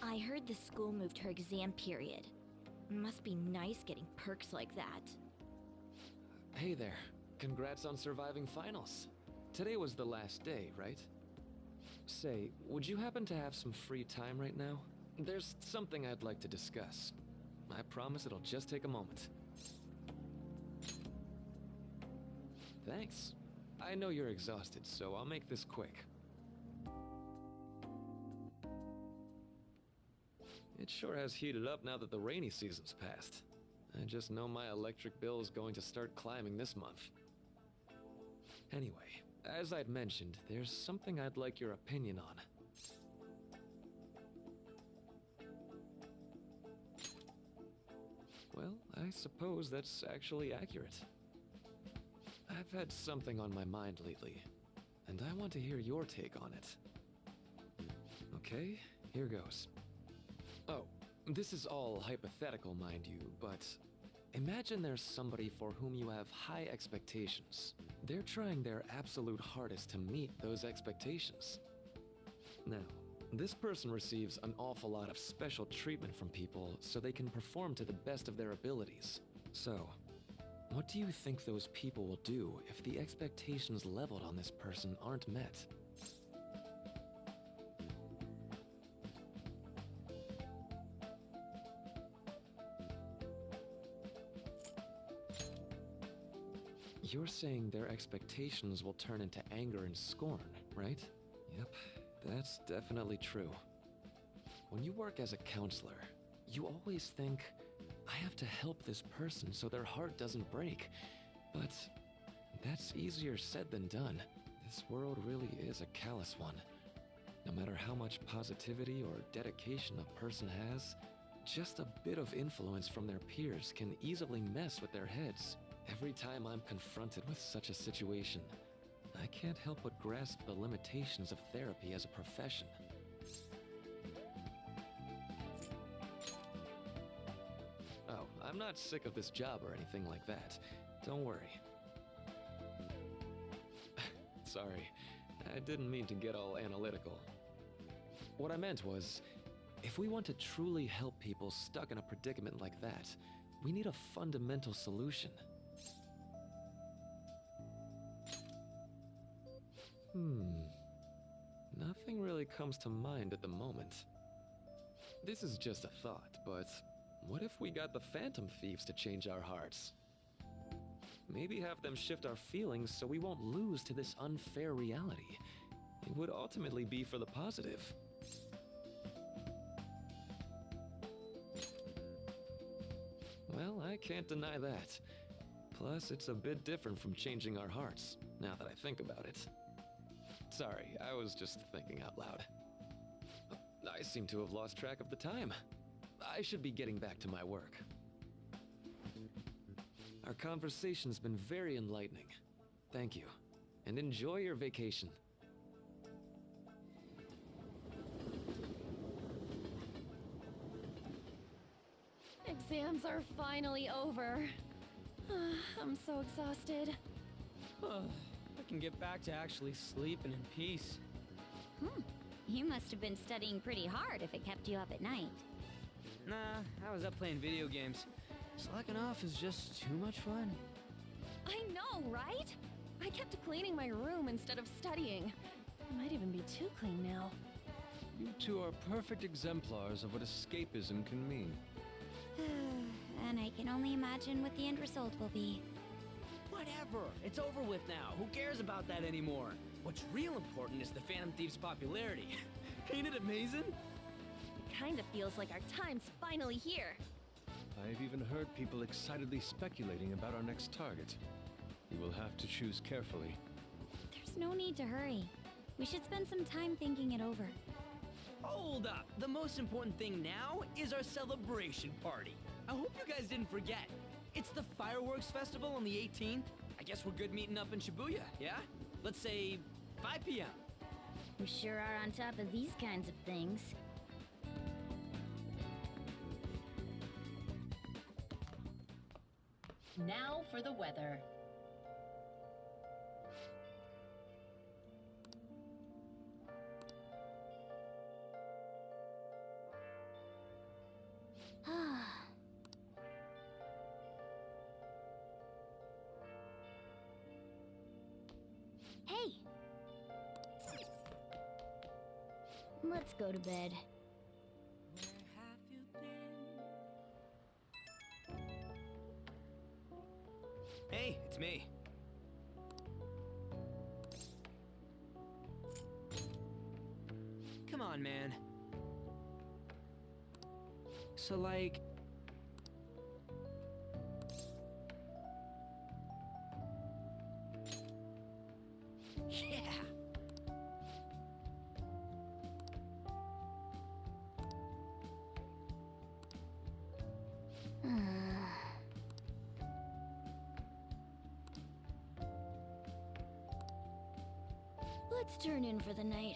I heard the school moved her exam period. Must be nice getting perks like that. Hey there. Congrats on surviving finals. Today was the last day, right? Say, would you happen to have some free time right now? There's something I'd like to discuss. I promise it'll just take a moment. Thanks. I know you're exhausted, so I'll make this quick. It sure has heated up now that the rainy season's passed. I just know my electric bill is going to start climbing this month. Anyway, as I'd mentioned, there's something I'd like your opinion on. Well, I suppose that's actually accurate. I've had something on my mind lately, and I want to hear your take on it. Okay, here goes. Oh, this is all hypothetical, mind you, but imagine there's somebody for whom you have high expectations. They're trying their absolute hardest to meet those expectations. Now, this person receives an awful lot of special treatment from people so they can perform to the best of their abilities. So, what do you think those people will do if the expectations leveled on this person aren't met? You're saying their expectations will turn into anger and scorn, right? Yep, that's definitely true. When you work as a counselor, you always think, I have to help this person so their heart doesn't break. But that's easier said than done. This world really is a callous one. No matter how much positivity or dedication a person has, just a bit of influence from their peers can easily mess with their heads. Every time I'm confronted with such a situation, I can't help but grasp the limitations of therapy as a profession. Oh, I'm not sick of this job or anything like that. Don't worry. Sorry, I didn't mean to get all analytical. What I meant was, if we want to truly help people stuck in a predicament like that, we need a fundamental solution. Nothing really comes to mind at the moment. This is just a thought, but what if we got the Phantom Thieves to change our hearts? Maybe have them shift our feelings so we won't lose to this unfair reality. It would ultimately be for the positive. Well, I can't deny that. Plus, it's a bit different from changing our hearts, now that I think about it. Sorry, I was just thinking out loud. I seem to have lost track of the time. I should be getting back to my work. Our conversation's been very enlightening. Thank you, and enjoy your vacation. Exams are finally over. I'm so exhausted. I can get back to actually sleeping in peace. You must have been studying pretty hard if it kept you up at night. Nah, I was up playing video games. Slacking off is just too much fun. I know, right? I kept cleaning my room instead of studying. It might even be too clean now. You two are perfect exemplars of what escapism can mean. And I can only imagine what the end result will be. Whatever. It's over with now. Who cares about that anymore? What's real important is the Phantom Thieves' popularity. Ain't it amazing? It kind of feels like our time's finally here. I've even heard people excitedly speculating about our next target. You will have to choose carefully. There's no need to hurry. We should spend some time thinking it over. Hold up. The most important thing now is our celebration party. I hope you guys didn't forget. It's the fireworks festival on the 18th. I guess we're good meeting up in Shibuya, yeah? Let's say 5 p.m. We sure are on top of these kinds of things. Now for the weather. Hey! Let's go to bed. Hey, it's me. Come on, man. So, like... Yeah! Let's turn in for the night.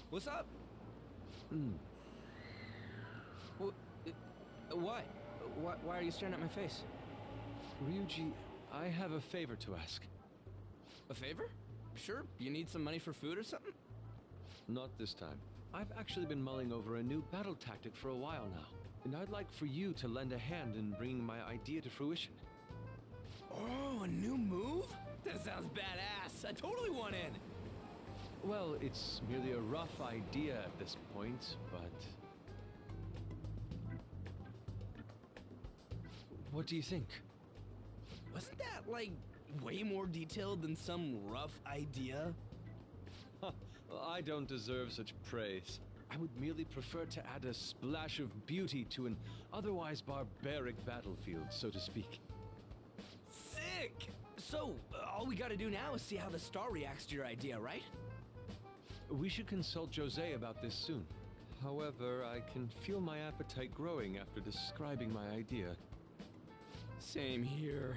What's up? What? Why are you staring at my face? Ryuji, I have a favor to ask. A favor? Sure, you need some money for food or something? Not this time. I've actually been mulling over a new battle tactic for a while now, and I'd like for you to lend a hand in bringing my idea to fruition. Oh, a new move? That sounds badass. I totally want in. Well, it's merely a rough idea at this point, but... What do you think? Wasn't that, like, way more detailed than some rough idea? I don't deserve such praise. I would merely prefer to add a splash of beauty to an otherwise barbaric battlefield, so to speak. Sick! So, all we gotta do now is see how the star reacts to your idea, right? We should consult Jose about this soon. However, I can feel my appetite growing after describing my idea. Same here.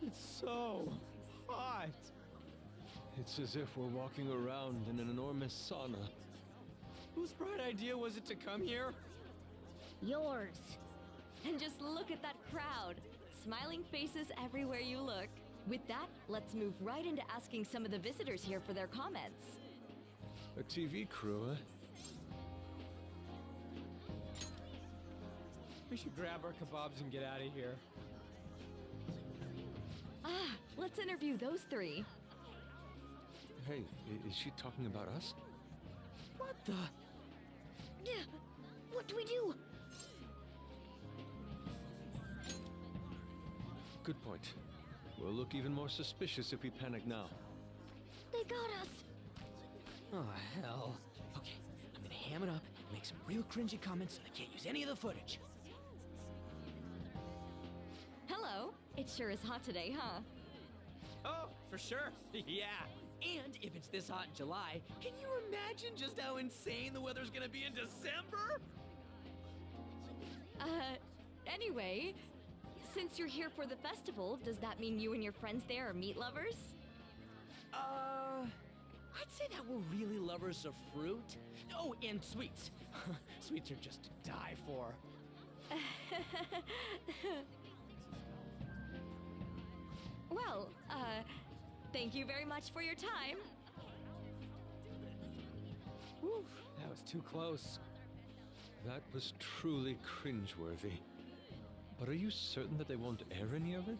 It's so hot. It's as if we're walking around in an enormous sauna. Whose bright idea was it to come here? Yours. And just look at that crowd. Smiling faces everywhere you look. With that, let's move right into asking some of the visitors here for their comments. A TV crew, eh? We should grab our kebabs and get out of here. Let's interview those three. Hey, is she talking about us? What the? What do we do? Good point. We'll look even more suspicious if we panic now. They got us. Oh, hell. Okay, I'm gonna ham it up and make some real cringy comments so I can't use any of the footage. Hello. It sure is hot today, huh? Oh, for sure. Yeah. And if it's this hot in July, can you imagine just how insane the weather's gonna be in December? Anyway, since you're here for the festival, does that mean you and your friends there are meat lovers? I'd say that we're really lovers of fruit. Oh, and sweets. Sweets are just to die for. Well, thank you very much for your time. Whew, that was too close. That was truly cringeworthy. But are you certain that they won't air any of it?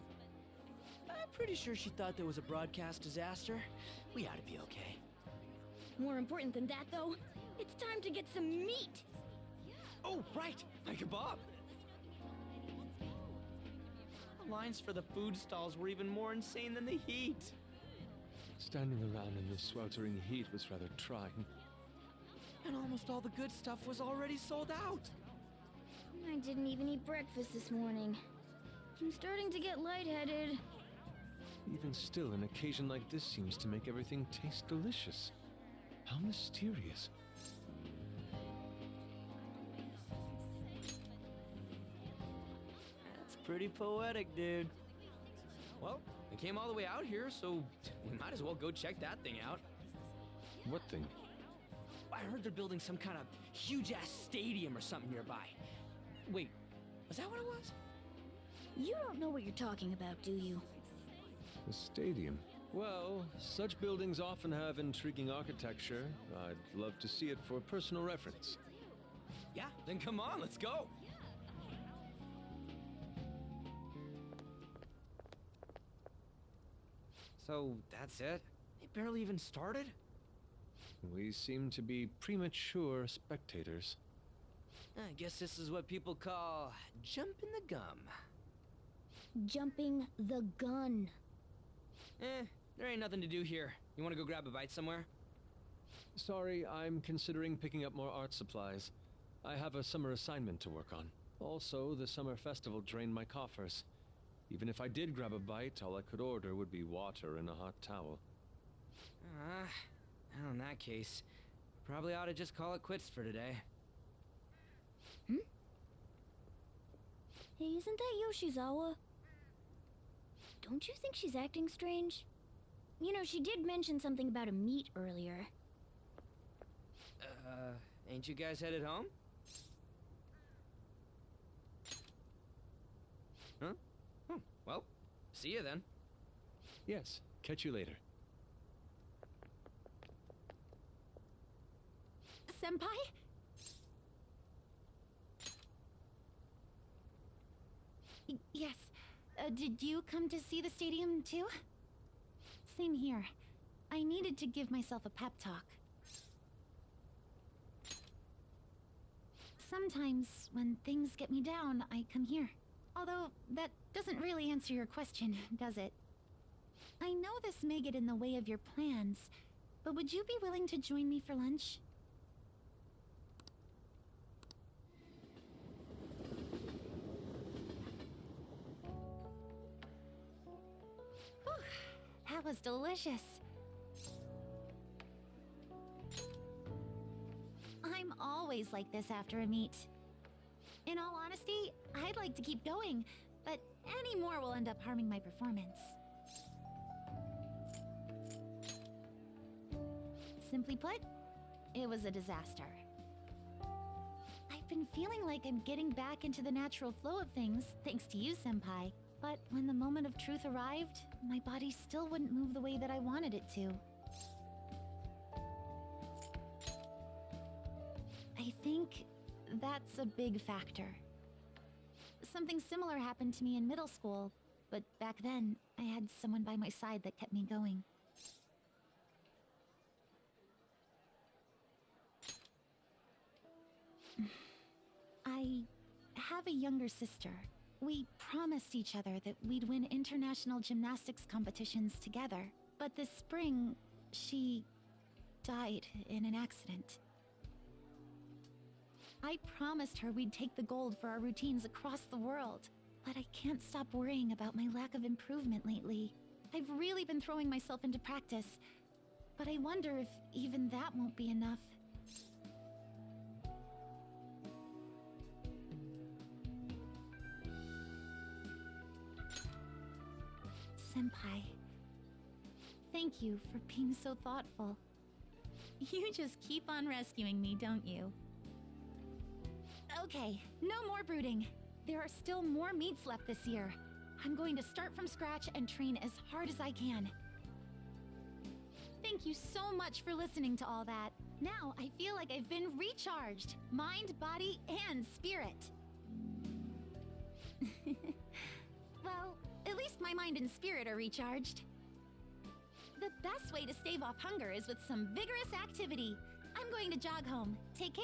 I'm pretty sure she thought there was a broadcast disaster. We ought to be okay. More important than that, though, it's time to get some meat. Oh, right, my kebab. The lines for the food stalls were even more insane than the heat. Standing around in the sweltering heat was rather trying. And almost all the good stuff was already sold out. I didn't even eat breakfast this morning. I'm starting to get lightheaded. Even still, an occasion like this seems to make everything taste delicious. How mysterious. That's pretty poetic, dude. Well, we came all the way out here, so we might as well go check that thing out. What thing? I heard they're building some kind of huge-ass stadium or something nearby. Wait, was that what it was? You don't know what you're talking about, do you? A stadium? Well, such buildings often have intriguing architecture. I'd love to see it for personal reference. Yeah, then come on, let's go. So, that's it? They barely even started? We seem to be premature spectators. I guess this is what people call jumping the gum. Jumping the gun. There ain't nothing to do here. You want to go grab a bite somewhere? Sorry, I'm considering picking up more art supplies. I have a summer assignment to work on. Also, the summer festival drained my coffers. Even if I did grab a bite, all I could order would be water and a hot towel. Well, in that case, probably ought to just call it quits for today. Hey, isn't that Yoshizawa? Don't you think she's acting strange? You know, she did mention something about a meat earlier. Ain't you guys headed home? Huh? Oh, well, see you then. Yes, catch you later. Senpai? Yes. Did you come to see the stadium too? Same here. I needed to give myself a pep talk. Sometimes, when things get me down, I come here. Although, that doesn't really answer your question, does it? I know this may get in the way of your plans, but would you be willing to join me for lunch? That was delicious. I'm always like this after a meet. In all honesty, I'd like to keep going, but any more will end up harming my performance. Simply put, it was a disaster. I've been feeling like I'm getting back into the natural flow of things, thanks to you, Senpai. But when the moment of truth arrived, my body still wouldn't move the way that I wanted it to. I think that's a big factor. Something similar happened to me in middle school, but back then, I had someone by my side that kept me going. I have a younger sister. We promised each other that we'd win international gymnastics competitions together. But this spring, She died in an accident. I promised her we'd take the gold for our routines across the world, but I can't stop worrying about my lack of improvement lately. I've really been throwing myself into practice, but I wonder if even that won't be enough. Senpai, thank you for being so thoughtful. You just keep on rescuing me, don't you? Okay, no more brooding. There are still more meets left this year. I'm going to start from scratch and train as hard as I can. Thank you so much for listening to all that. Now I feel like I've been recharged. Mind, body, and spirit. Well, at least my mind and spirit are recharged. The best way to stave off hunger is with some vigorous activity. I'm going to jog home. Take care.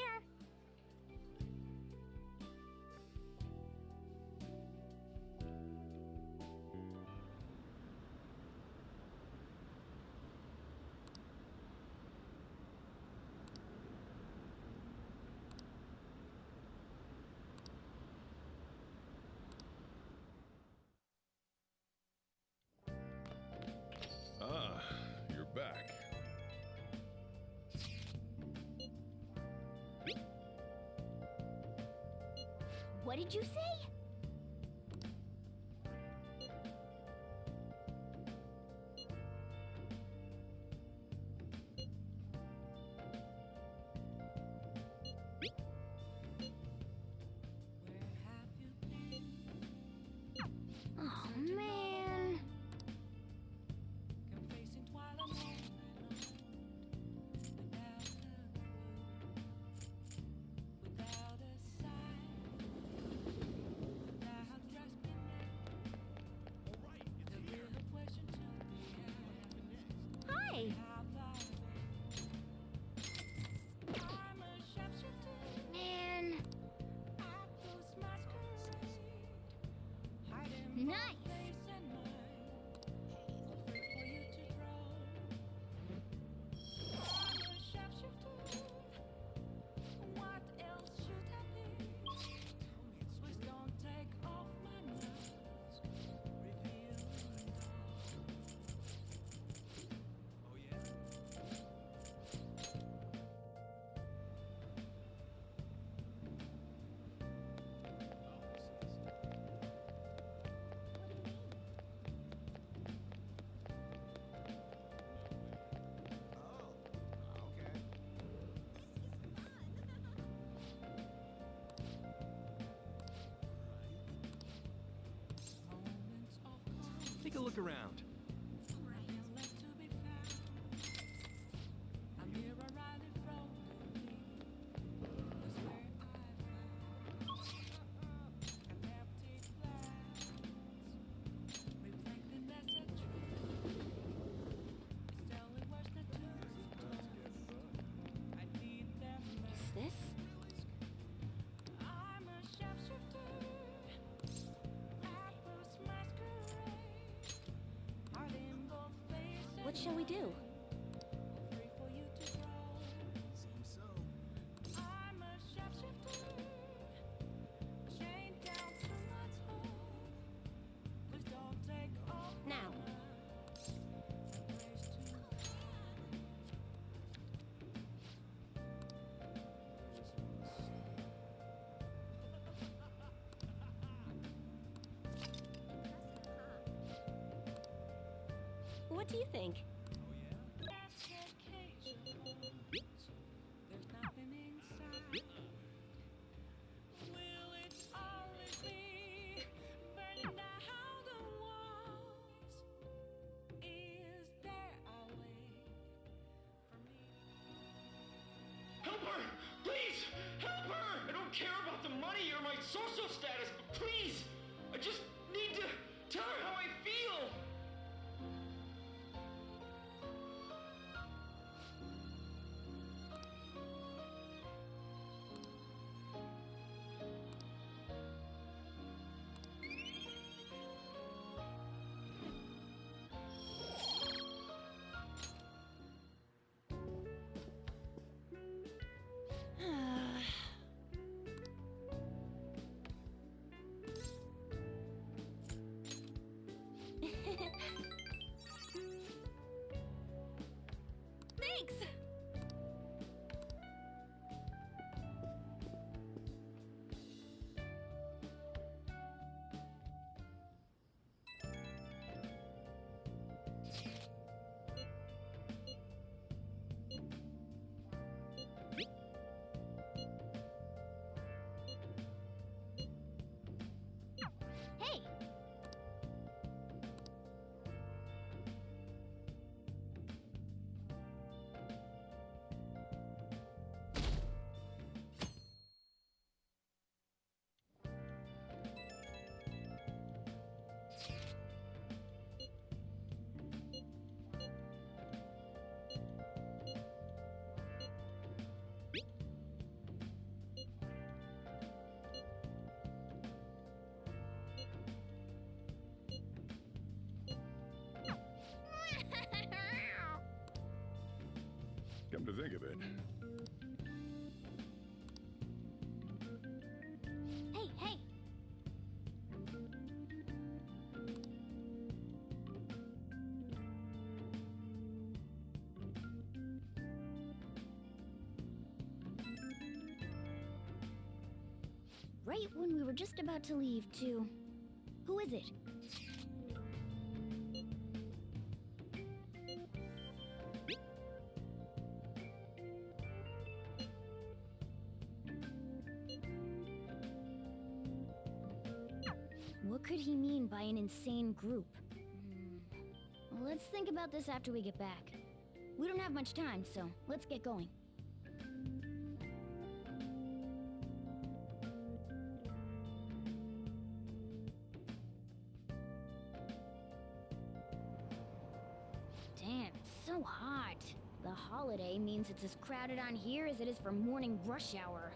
Ah, you're back. What did you say? Oh, man. Hi. Man. Nice. Take a look around. Is this? What shall we do? Now. What do you think? Help her! Please! Help her! I don't care about the money or my social status, but please! I just need to tell her how I feel! Thanks! Hey! Come to think of it, Hey, hey! Right when we were just about to leave, too. Who is it? What could he mean by an insane group? Well, let's think about this after we get back. We don't have much time, so let's get going. Damn, it's so hot. The holiday means it's as crowded on here as it is for morning rush hour.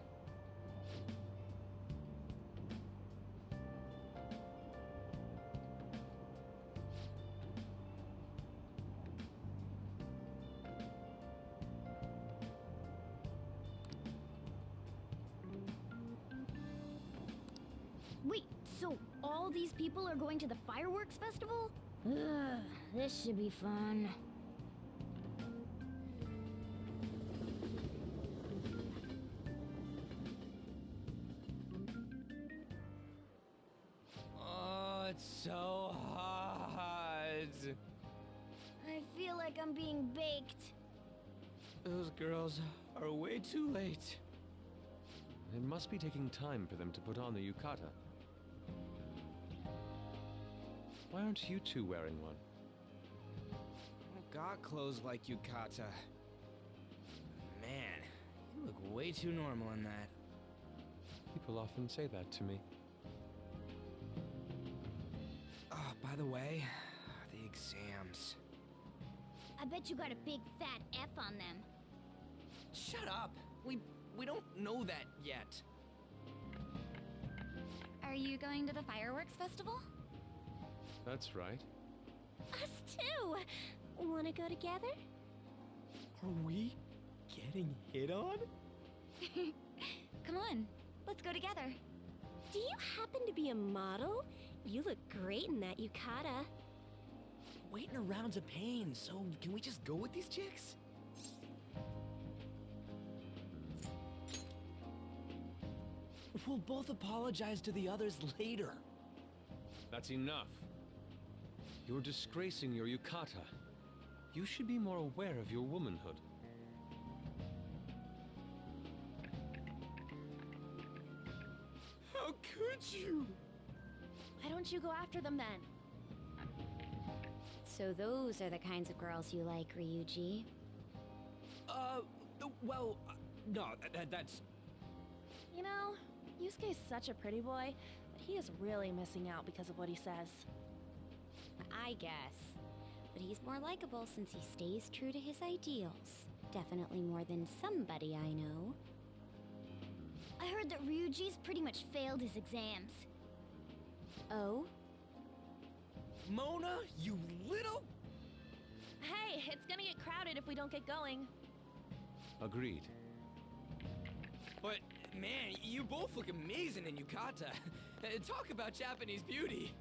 Wait, so all these people are going to the fireworks festival? Ugh, this should be fun. Oh, it's so hot. I feel like I'm being baked. Those girls are way too late. It must be taking time for them to put on the yukata. Why aren't you two wearing one? I've got clothes like yukata. Man, you look way too normal in that. People often say that to me. Oh, by the way, the exams. I bet you got a big fat F on them. Shut up! We don't know that yet. Are you going to the fireworks festival? That's right. Us too! Wanna go together? Are we getting hit on? Come on, let's go together. Do you happen to be a model? You look great in that yukata. Waiting around's a pain, so can we just go with these chicks? We'll both apologize to the others later. That's enough. You're disgracing your yukata. You should be more aware of your womanhood. How could you? Why don't you go after them then? So those are the kinds of girls you like, Ryuji. Well, no, that's... You know, Yusuke's such a pretty boy, but he is really missing out because of what he says. I guess. But he's more likable since he stays true to his ideals. Definitely more than somebody I know. I heard that Ryuji's pretty much failed his exams. Oh? Mona, you little... Hey, it's gonna get crowded if we don't get going. Agreed. But, man, you both look amazing in yukata. Talk about Japanese beauty.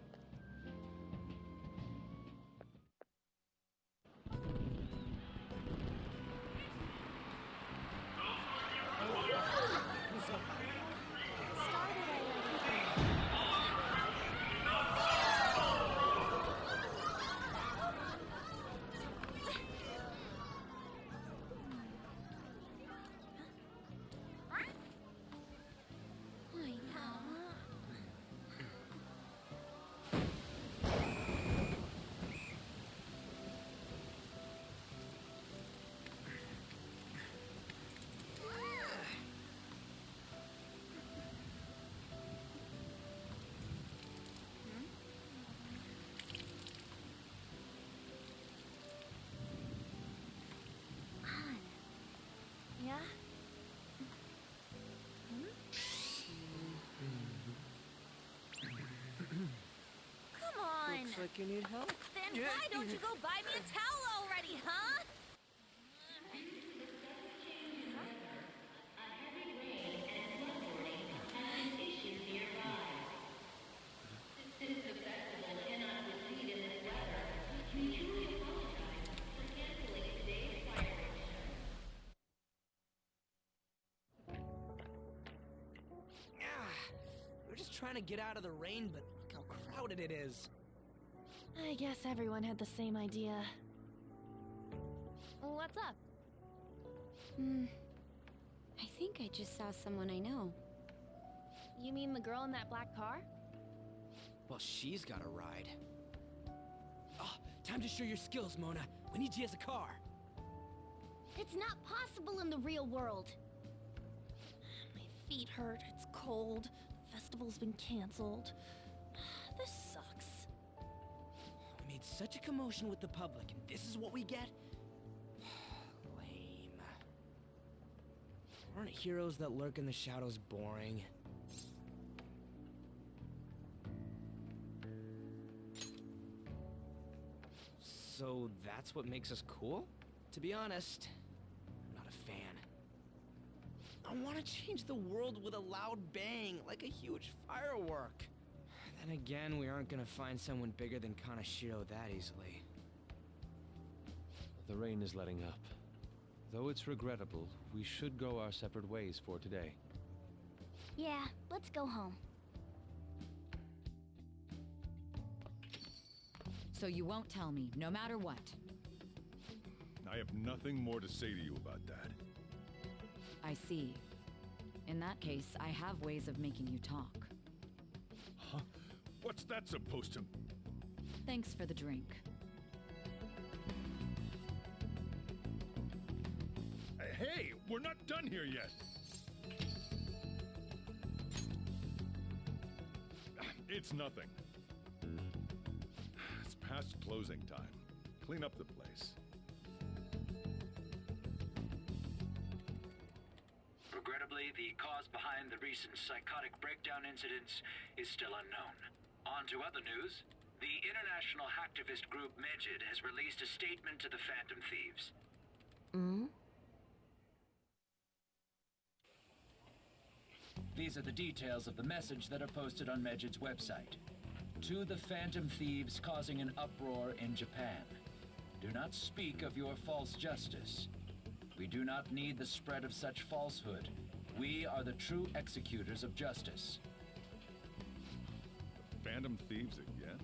Looks like you need help. Then why don't you go buy me a towel already, huh? We're just trying to get out of the rain, but look how crowded it is. I guess everyone had the same idea. What's up? I think I just saw someone I know. You mean the girl in that black car? Well, she's got a ride. Oh, time to show your skills, Mona. We need you as a car. It's not possible in the real world. My feet hurt, it's cold, the festival's been canceled. This sucks. We made such a commotion with the public, and this is what we get? Lame. Aren't heroes that lurk in the shadows boring? So that's what makes us cool? To be honest, I'm not a fan. I want to change the world with a loud bang, like a huge firework. Then again, we aren't gonna find someone bigger than Kaneshiro that easily. The rain is letting up. Though it's regrettable, we should go our separate ways for today. Yeah, let's go home. So you won't tell me, no matter what. I have nothing more to say to you about that. I see. In that case, I have ways of making you talk. Huh? What's that supposed to... Thanks for the drink. Hey, we're not done here yet. It's nothing. It's past closing time. Clean up the place. Regrettably, the cause behind the recent psychotic breakdown incidents is still unknown. On to other news. The international hacktivist group Megid has released a statement to the Phantom Thieves. These are the details of the message that are posted on Megid's website. To the Phantom Thieves causing an uproar in Japan. Do not speak of your false justice. We do not need the spread of such falsehood. We are the true executors of justice. Phantom Thieves again?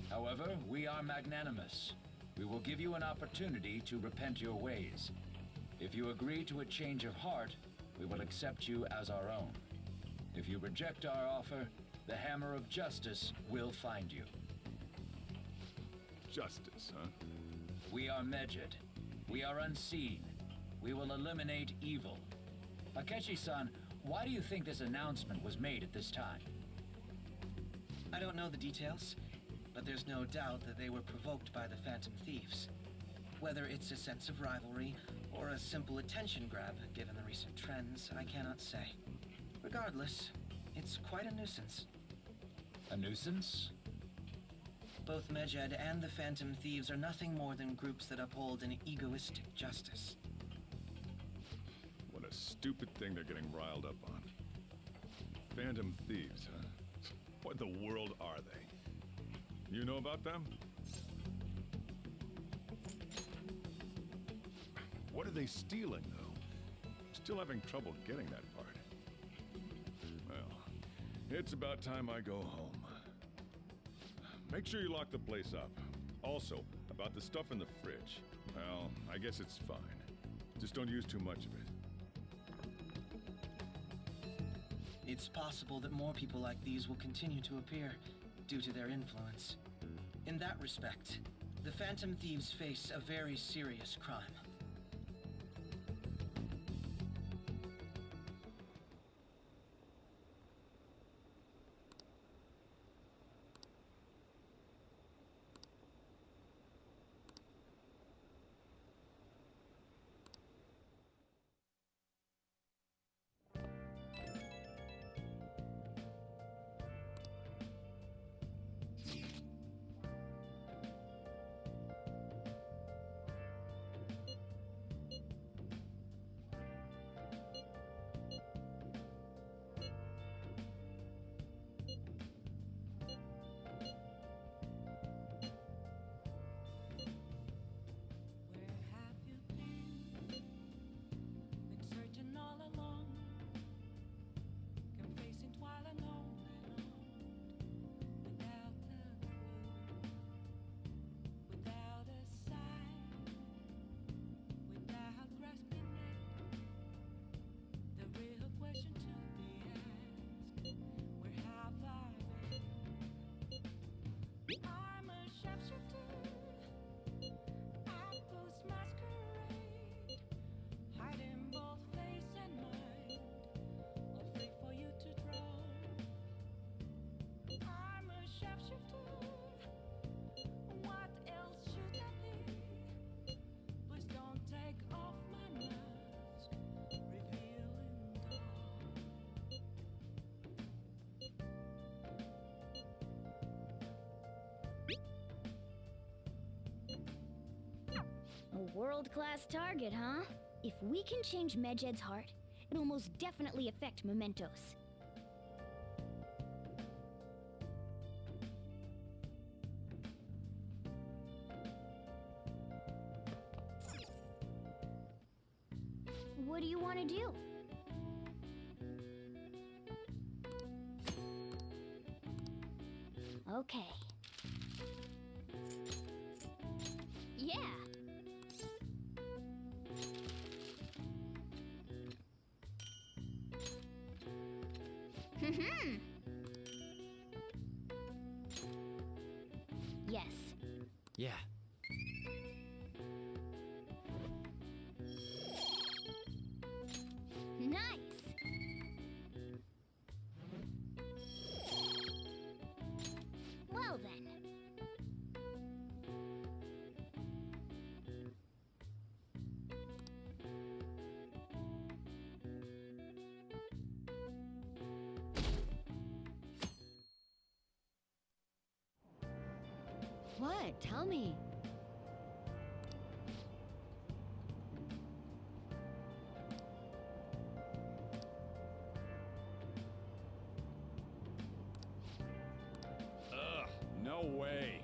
However, we are magnanimous. We will give you an opportunity to repent your ways. If you agree to a change of heart, we will accept you as our own. If you reject our offer, the hammer of justice will find you. Justice, huh? We are Megid. We are unseen. We will eliminate evil. Akechi-san, why do you think this announcement was made at this time? I don't know the details, but there's no doubt that they were provoked by the Phantom Thieves. Whether it's a sense of rivalry or a simple attention grab, given the recent trends, I cannot say. Regardless, it's quite a nuisance. A nuisance? Both Megid and the Phantom Thieves are nothing more than groups that uphold an egoistic justice. What a stupid thing they're getting riled up on. Phantom Thieves, huh? What in the world are they? You know about them? What are they stealing, though? Still having trouble getting that part. Well, it's about time I go home. Make sure you lock the place up. Also, about the stuff in the fridge. Well, I guess it's fine. Just don't use too much of it. It's possible that more people like these will continue to appear due to their influence. In that respect, the Phantom Thieves face a very serious crime. A world-class target, huh? If we can change Medjed's heart, it'll most definitely affect Memento's. What do you want to do? Okay. Yeah. Yes. Yeah. Nice. Well then. What? Tell me. Ugh, no way.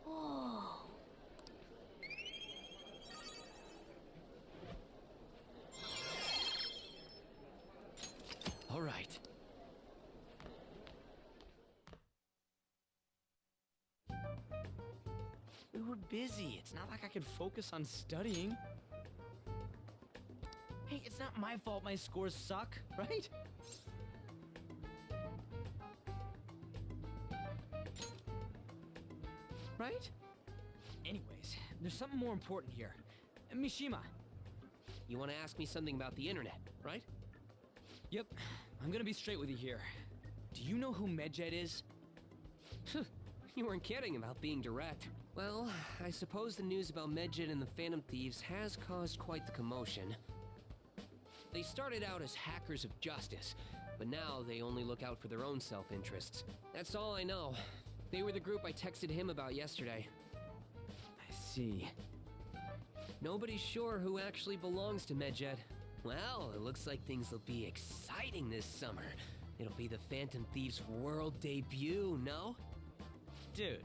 Whoa. All right. We were busy. It's not like I could focus on studying. Hey, it's not my fault my scores suck, right? Right? Anyways, there's something more important here. Mishima. You want to ask me something about the internet, right? Yep. I'm gonna be straight with you here. Do you know who Medjed is? You weren't kidding about being direct. Well, I suppose the news about Medjed and the Phantom Thieves has caused quite the commotion. They started out as hackers of justice, but now they only look out for their own self-interests. That's all I know. They were the group I texted him about yesterday. I see. Nobody's sure who actually belongs to Medjed. Well, it looks like things will be exciting this summer. It'll be the Phantom Thieves' world debut, no? Dude.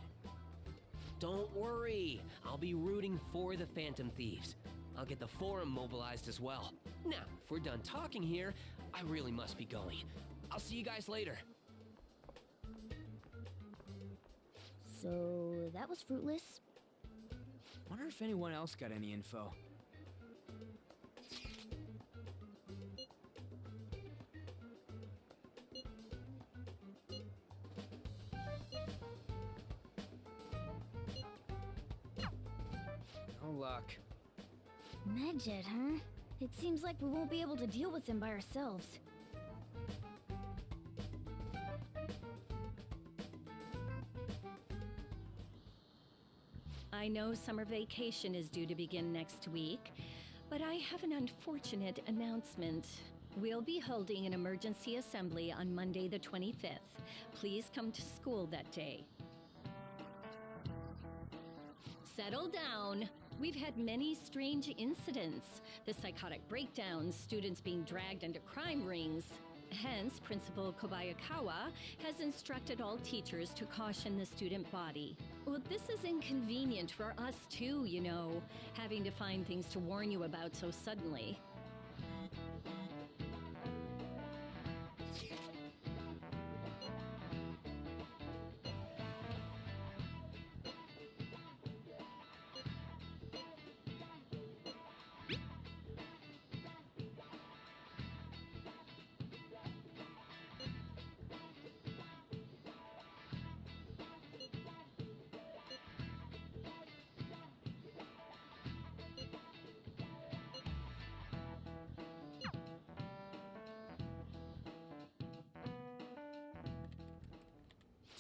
Don't worry. I'll be rooting for the Phantom Thieves. I'll get the forum mobilized as well. Now, if we're done talking here, I really must be going. I'll see you guys later. So, that was fruitless? Wonder if anyone else got any info. No luck. Medjed, huh? It seems like we won't be able to deal with him by ourselves. I know summer vacation is due to begin next week, but I have an unfortunate announcement. We'll be holding an emergency assembly on Monday the 25th. Please come to school that day. Settle down. We've had many strange incidents. The psychotic breakdowns, students being dragged into crime rings. Hence, Principal Kobayakawa has instructed all teachers to caution the student body. Well, this is inconvenient for us too, you know, having to find things to warn you about so suddenly.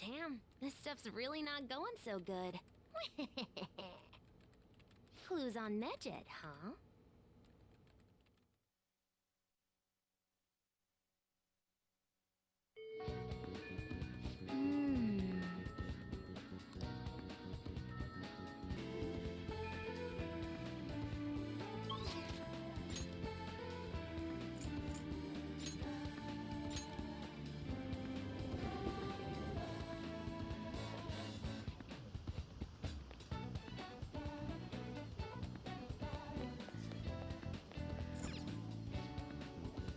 Damn, this stuff's really not going so good. Clues on Medjed, huh?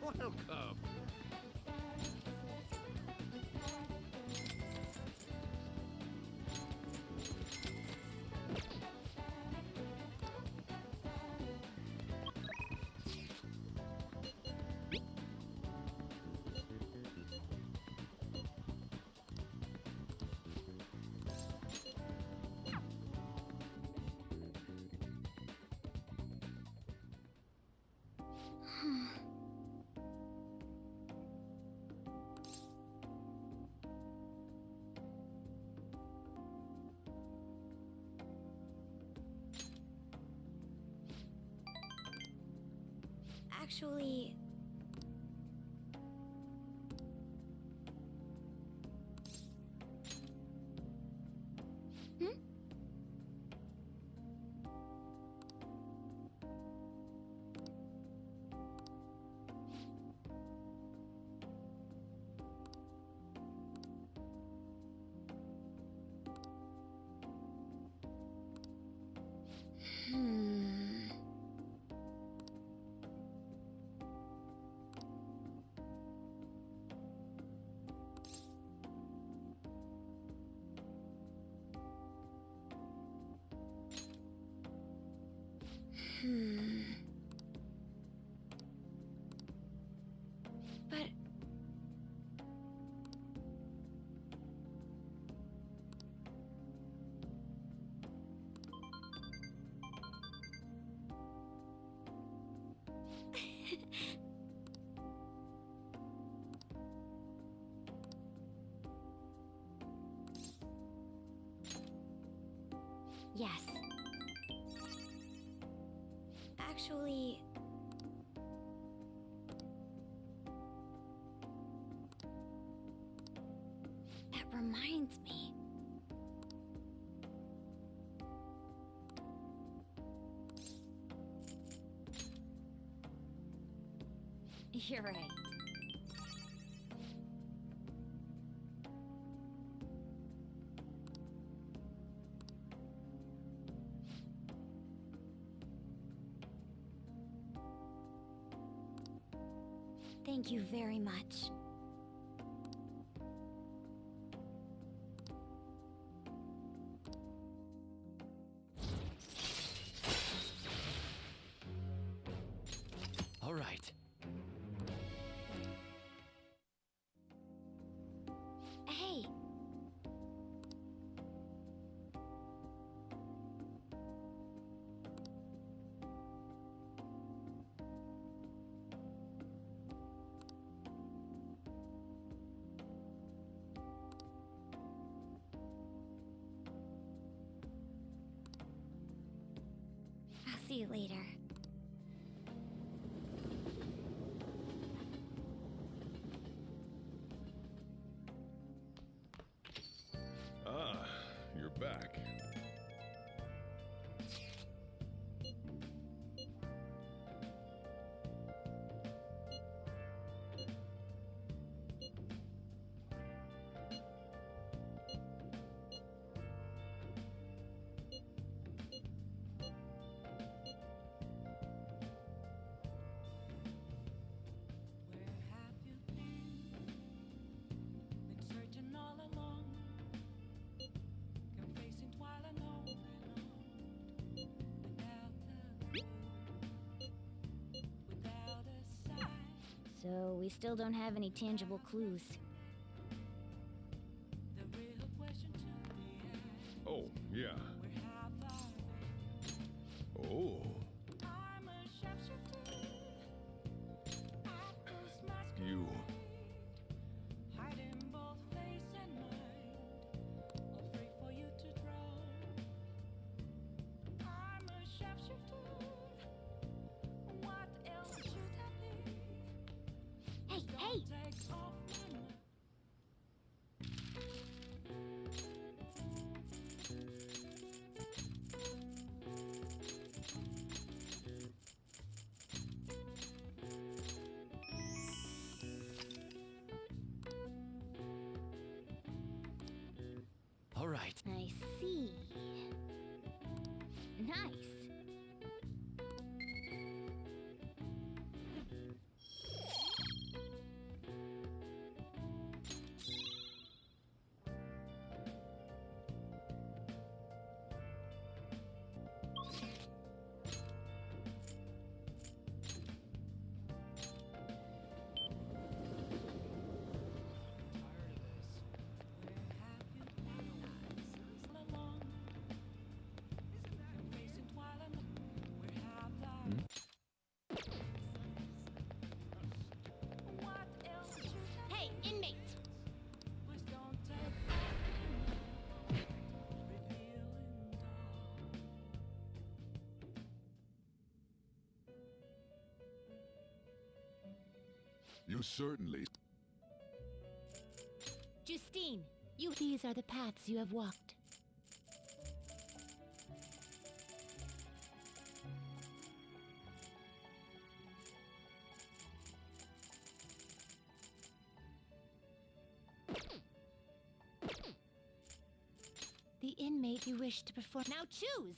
Welcome. Actually... But... Yes. Actually... That reminds me. You're right. Thank you very much. All right. Hey. I'll see you later. Ah, you're back. So we still don't have any tangible clues. Oh, yeah. Oh. You... right. I see. Nice. Hey, inmates! You certainly... Justine, these are the paths you have walked. The inmate you wish to perform. Now choose!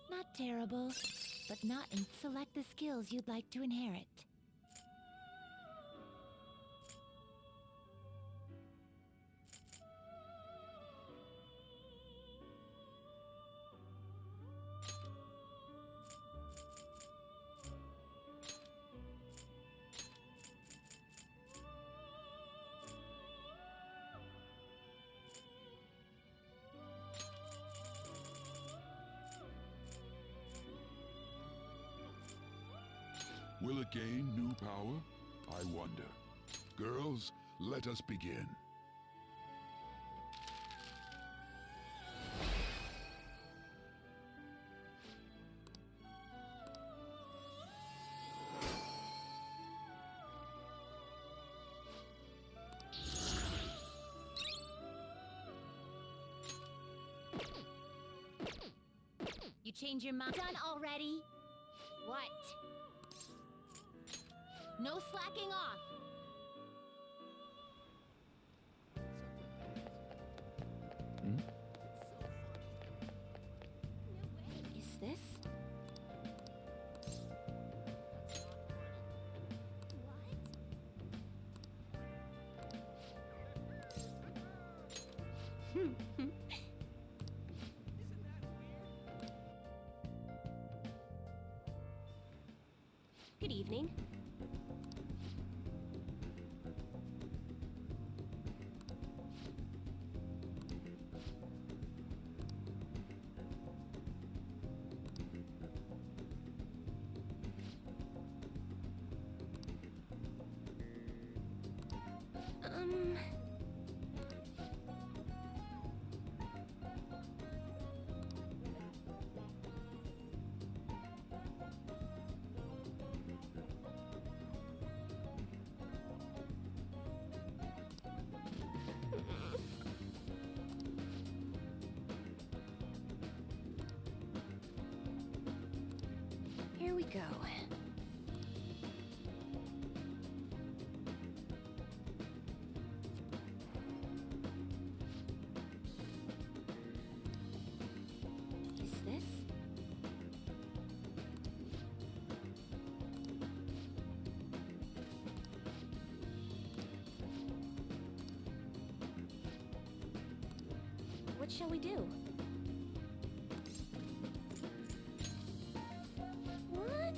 Not terrible, but not in. Select the skills you'd like to inherit. Will it gain new power? I wonder. Girls, let us begin. You change your mind? Done already? What? No slacking off! Is this? Good evening. Here we go. Is this? What shall we do? What?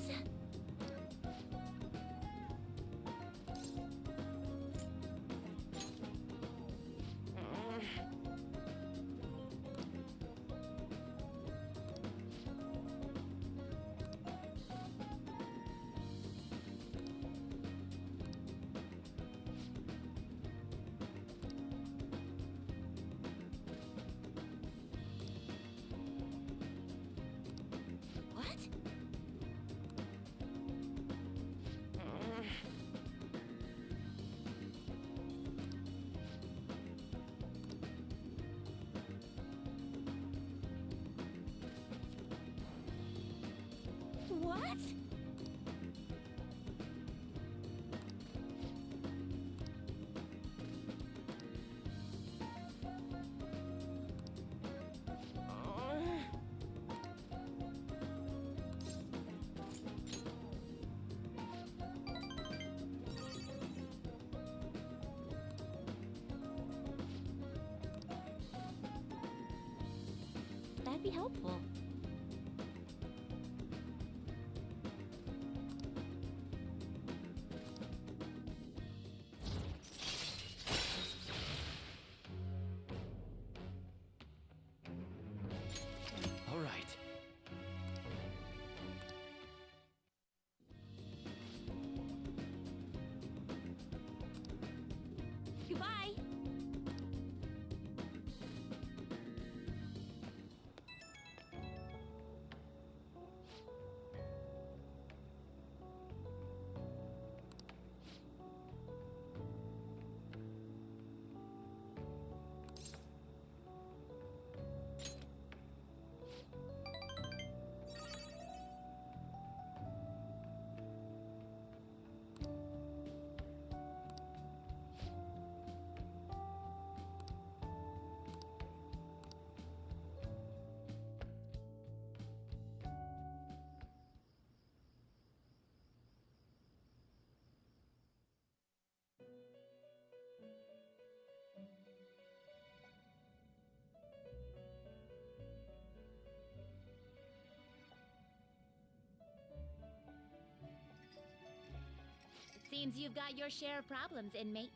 What? might be helpful. All right. Goodbye. Seems you've got your share of problems, inmate.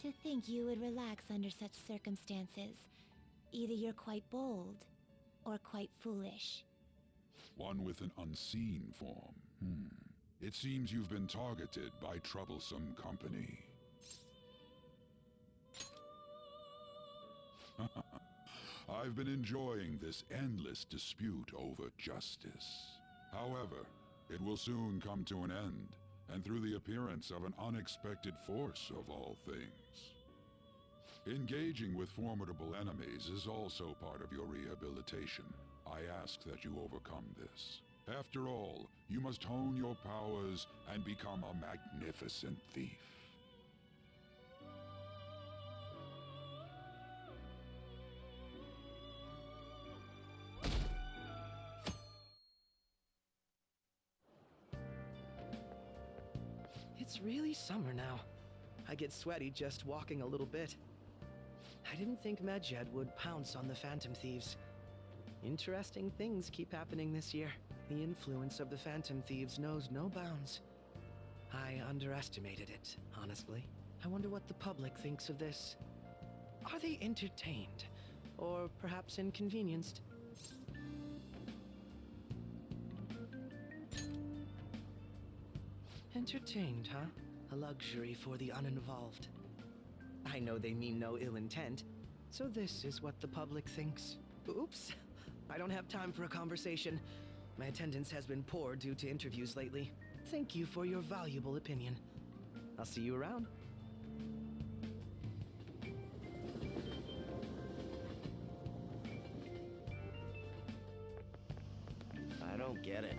To think you would relax under such circumstances. Either you're quite bold, or quite foolish. One with an unseen form. It seems you've been targeted by troublesome company. I've been enjoying this endless dispute over justice. However, it will soon come to an end, and through the appearance of an unexpected force of all things. Engaging with formidable enemies is also part of your rehabilitation. I ask that you overcome this. After all, you must hone your powers and become a magnificent thief. It's really summer now. I get sweaty just walking a little bit. I didn't think Medjed would pounce on the Phantom Thieves. Interesting things keep happening this year. The influence of the Phantom Thieves knows no bounds. I underestimated it, honestly. I wonder what the public thinks of this. Are they entertained? Or perhaps inconvenienced? Entertained, huh? A luxury for the uninvolved. I know they mean no ill intent, so this is what the public thinks. Oops, I don't have time for a conversation. My attendance has been poor due to interviews lately. Thank you for your valuable opinion. I'll see you around. I don't get it.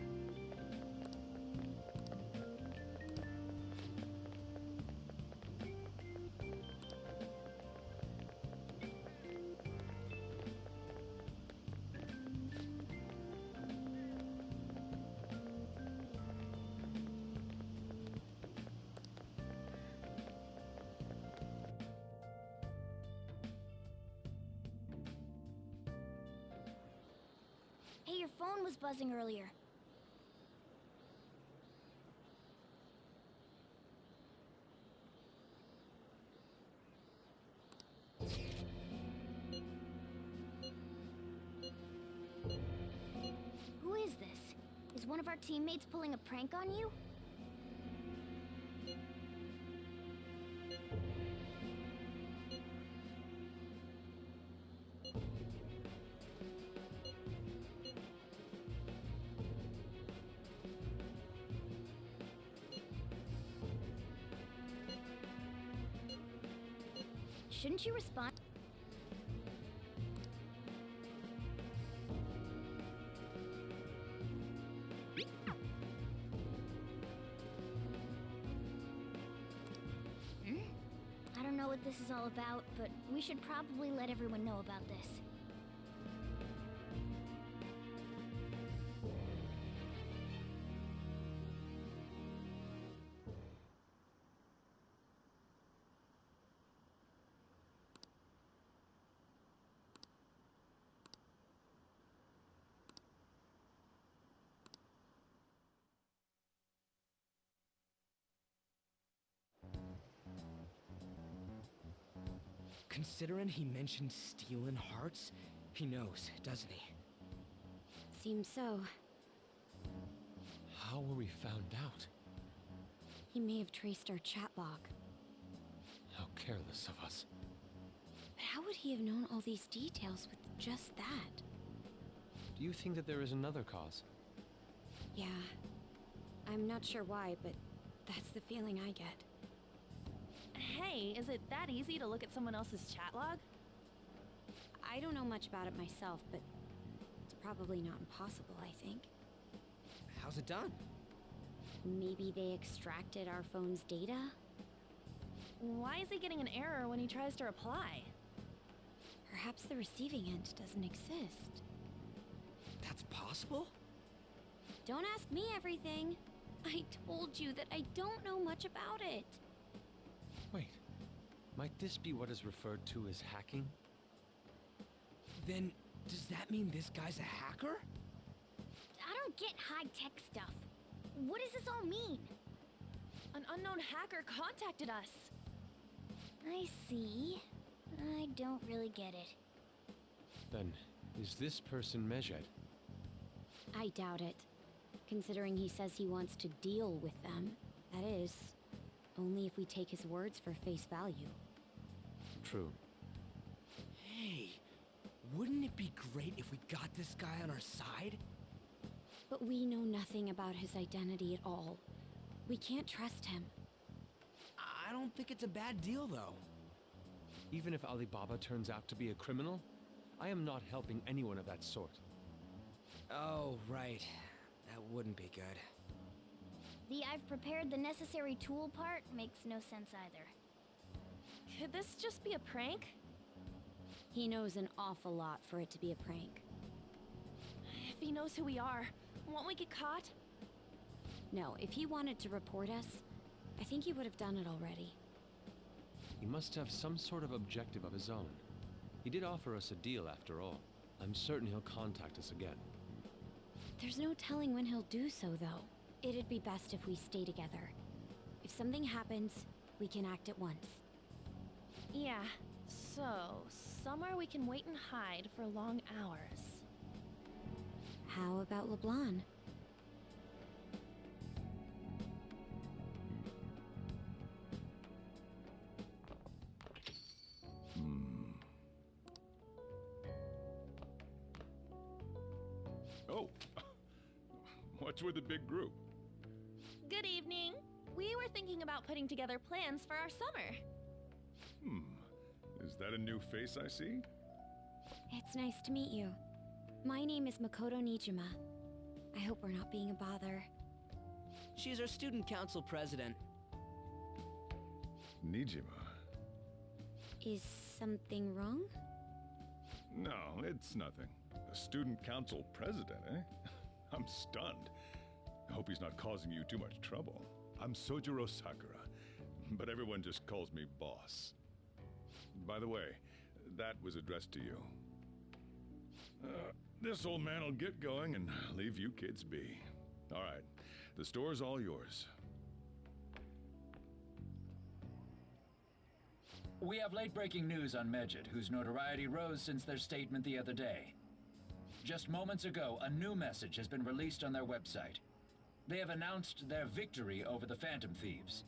Hey, your phone was buzzing earlier. Who is this? Is one of our teammates pulling a prank on you? Shouldn't you respond? I don't know what this is all about, but we should probably let everyone know about this. Considering he mentioned stealing hearts, he knows, doesn't he? Seems so. How were we found out? He may have traced our chat log. How careless of us. But how would he have known all these details with just that? Do you think that there is another cause? Yeah. I'm not sure why, but that's the feeling I get. Hey, is it that easy to look at someone else's chat log? I don't know much about it myself, but it's probably not impossible, I think. How's it done? Maybe they extracted our phone's data? Why is he getting an error when he tries to reply? Perhaps the receiving end doesn't exist. That's possible? Don't ask me everything. I told you that I don't know much about it. Wait, might this be what is referred to as hacking? Then, does that mean this guy's a hacker? I don't get high-tech stuff. What does this all mean? An unknown hacker contacted us. I see. I don't really get it. Then, is this person Medjed? I doubt it. Considering he says he wants to deal with them. That is, only if we take his words for face value. True. Hey, wouldn't it be great if we got this guy on our side? But we know nothing about his identity at all. We can't trust him. I don't think it's a bad deal, though. Even if Alibaba turns out to be a criminal, I am not helping anyone of that sort. Oh, right. That wouldn't be good. The I've prepared the necessary tool part makes no sense either. Could this just be a prank? He knows an awful lot for it to be a prank. If he knows who we are, won't we get caught? No, if he wanted to report us, I think he would have done it already. He must have some sort of objective of his own. He did offer us a deal after all. I'm certain he'll contact us again. There's no telling when he'll do so, though. It'd be best if we stay together. If something happens, we can act at once. Yeah, so somewhere we can wait and hide for long hours. How about LeBlanc? Oh, what's with the big group? Good evening. We were thinking about putting together plans for our summer. Is that a new face I see? It's nice to meet you. My name is Makoto Nijima. I hope we're not being a bother. She's our student council president. Nijima? Is something wrong? No, it's nothing. A student council president, eh? I'm stunned. I hope he's not causing you too much trouble. I'm Sojiro Sakura, but everyone just calls me boss. By the way, that was addressed to you. This old man will get going and leave you kids be. All right, the store's all yours. We have late-breaking news on Medjed, whose notoriety rose since their statement the other day. Just moments ago, a new message has been released on their website. They have announced their victory over the Phantom Thieves.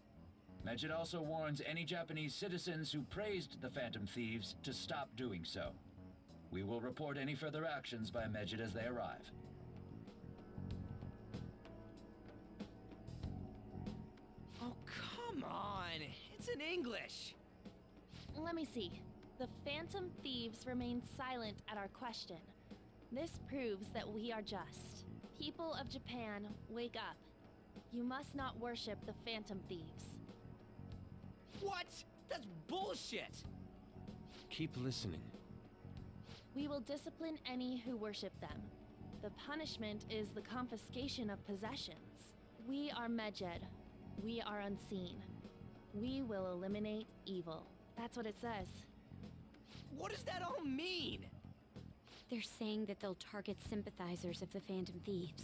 Medjed also warns any Japanese citizens who praised the Phantom Thieves to stop doing so. We will report any further actions by Medjed as they arrive. Oh, come on! It's in English! Let me see. The Phantom Thieves remain silent at our question. This proves that we are just. People of Japan, wake up. You must not worship the Phantom Thieves. What? That's bullshit! Keep listening. We will discipline any who worship them. The punishment is the confiscation of possessions. We are Medjed. We are unseen. We will eliminate evil. That's what it says. What does that all mean? They're saying that they'll target sympathizers of the Phantom Thieves.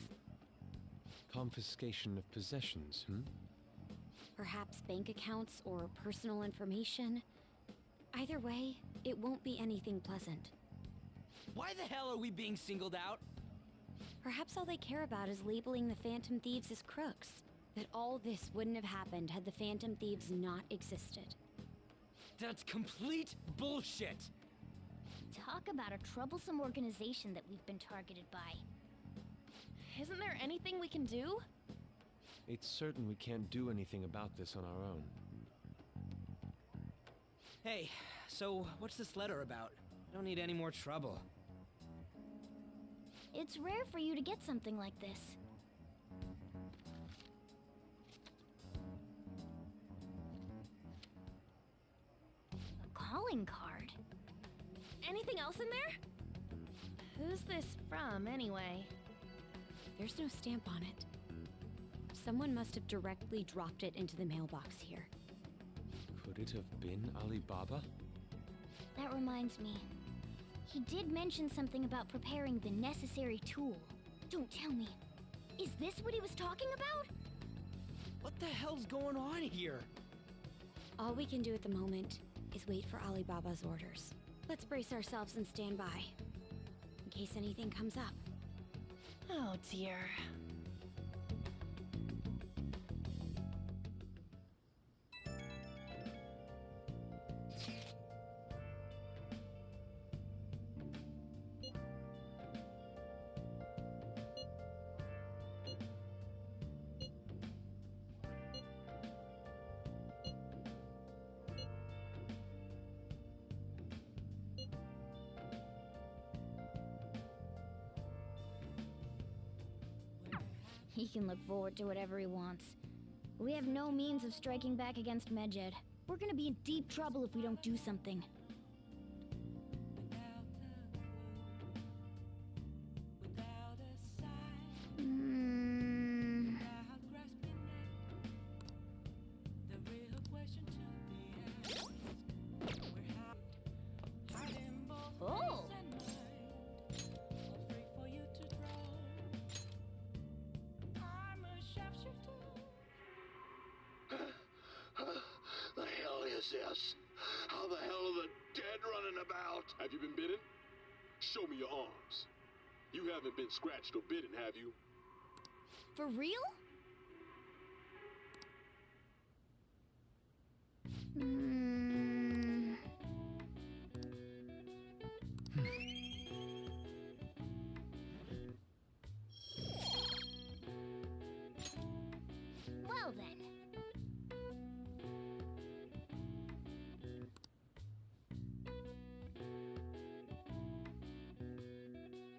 Confiscation of possessions, Perhaps bank accounts or personal information. Either way, it won't be anything pleasant. Why the hell are we being singled out? Perhaps all they care about is labeling the Phantom Thieves as crooks. That all this wouldn't have happened had the Phantom Thieves not existed. That's complete bullshit! Talk about a troublesome organization that we've been targeted by. Isn't there anything we can do? It's certain we can't do anything about this on our own. Hey, so what's this letter about? Don't need any more trouble. It's rare for you to get something like this. A calling card. Anything else in there? Who's this from, anyway? There's no stamp on it. Someone must have directly dropped it into the mailbox here. Could it have been Alibaba? That reminds me. He did mention something about preparing the necessary tool. Don't tell me. Is this what he was talking about? What the hell's going on here? All we can do at the moment is wait for Alibaba's orders. Let's brace ourselves and stand by, in case anything comes up. Oh dear. He can look forward to whatever he wants. We have no means of striking back against Medjed. We're gonna be in deep trouble if we don't do something. Oh! The hell is this? How the hell are the dead running about? Have you been bitten? Show me your arms. You haven't been scratched or bitten, have you? For real?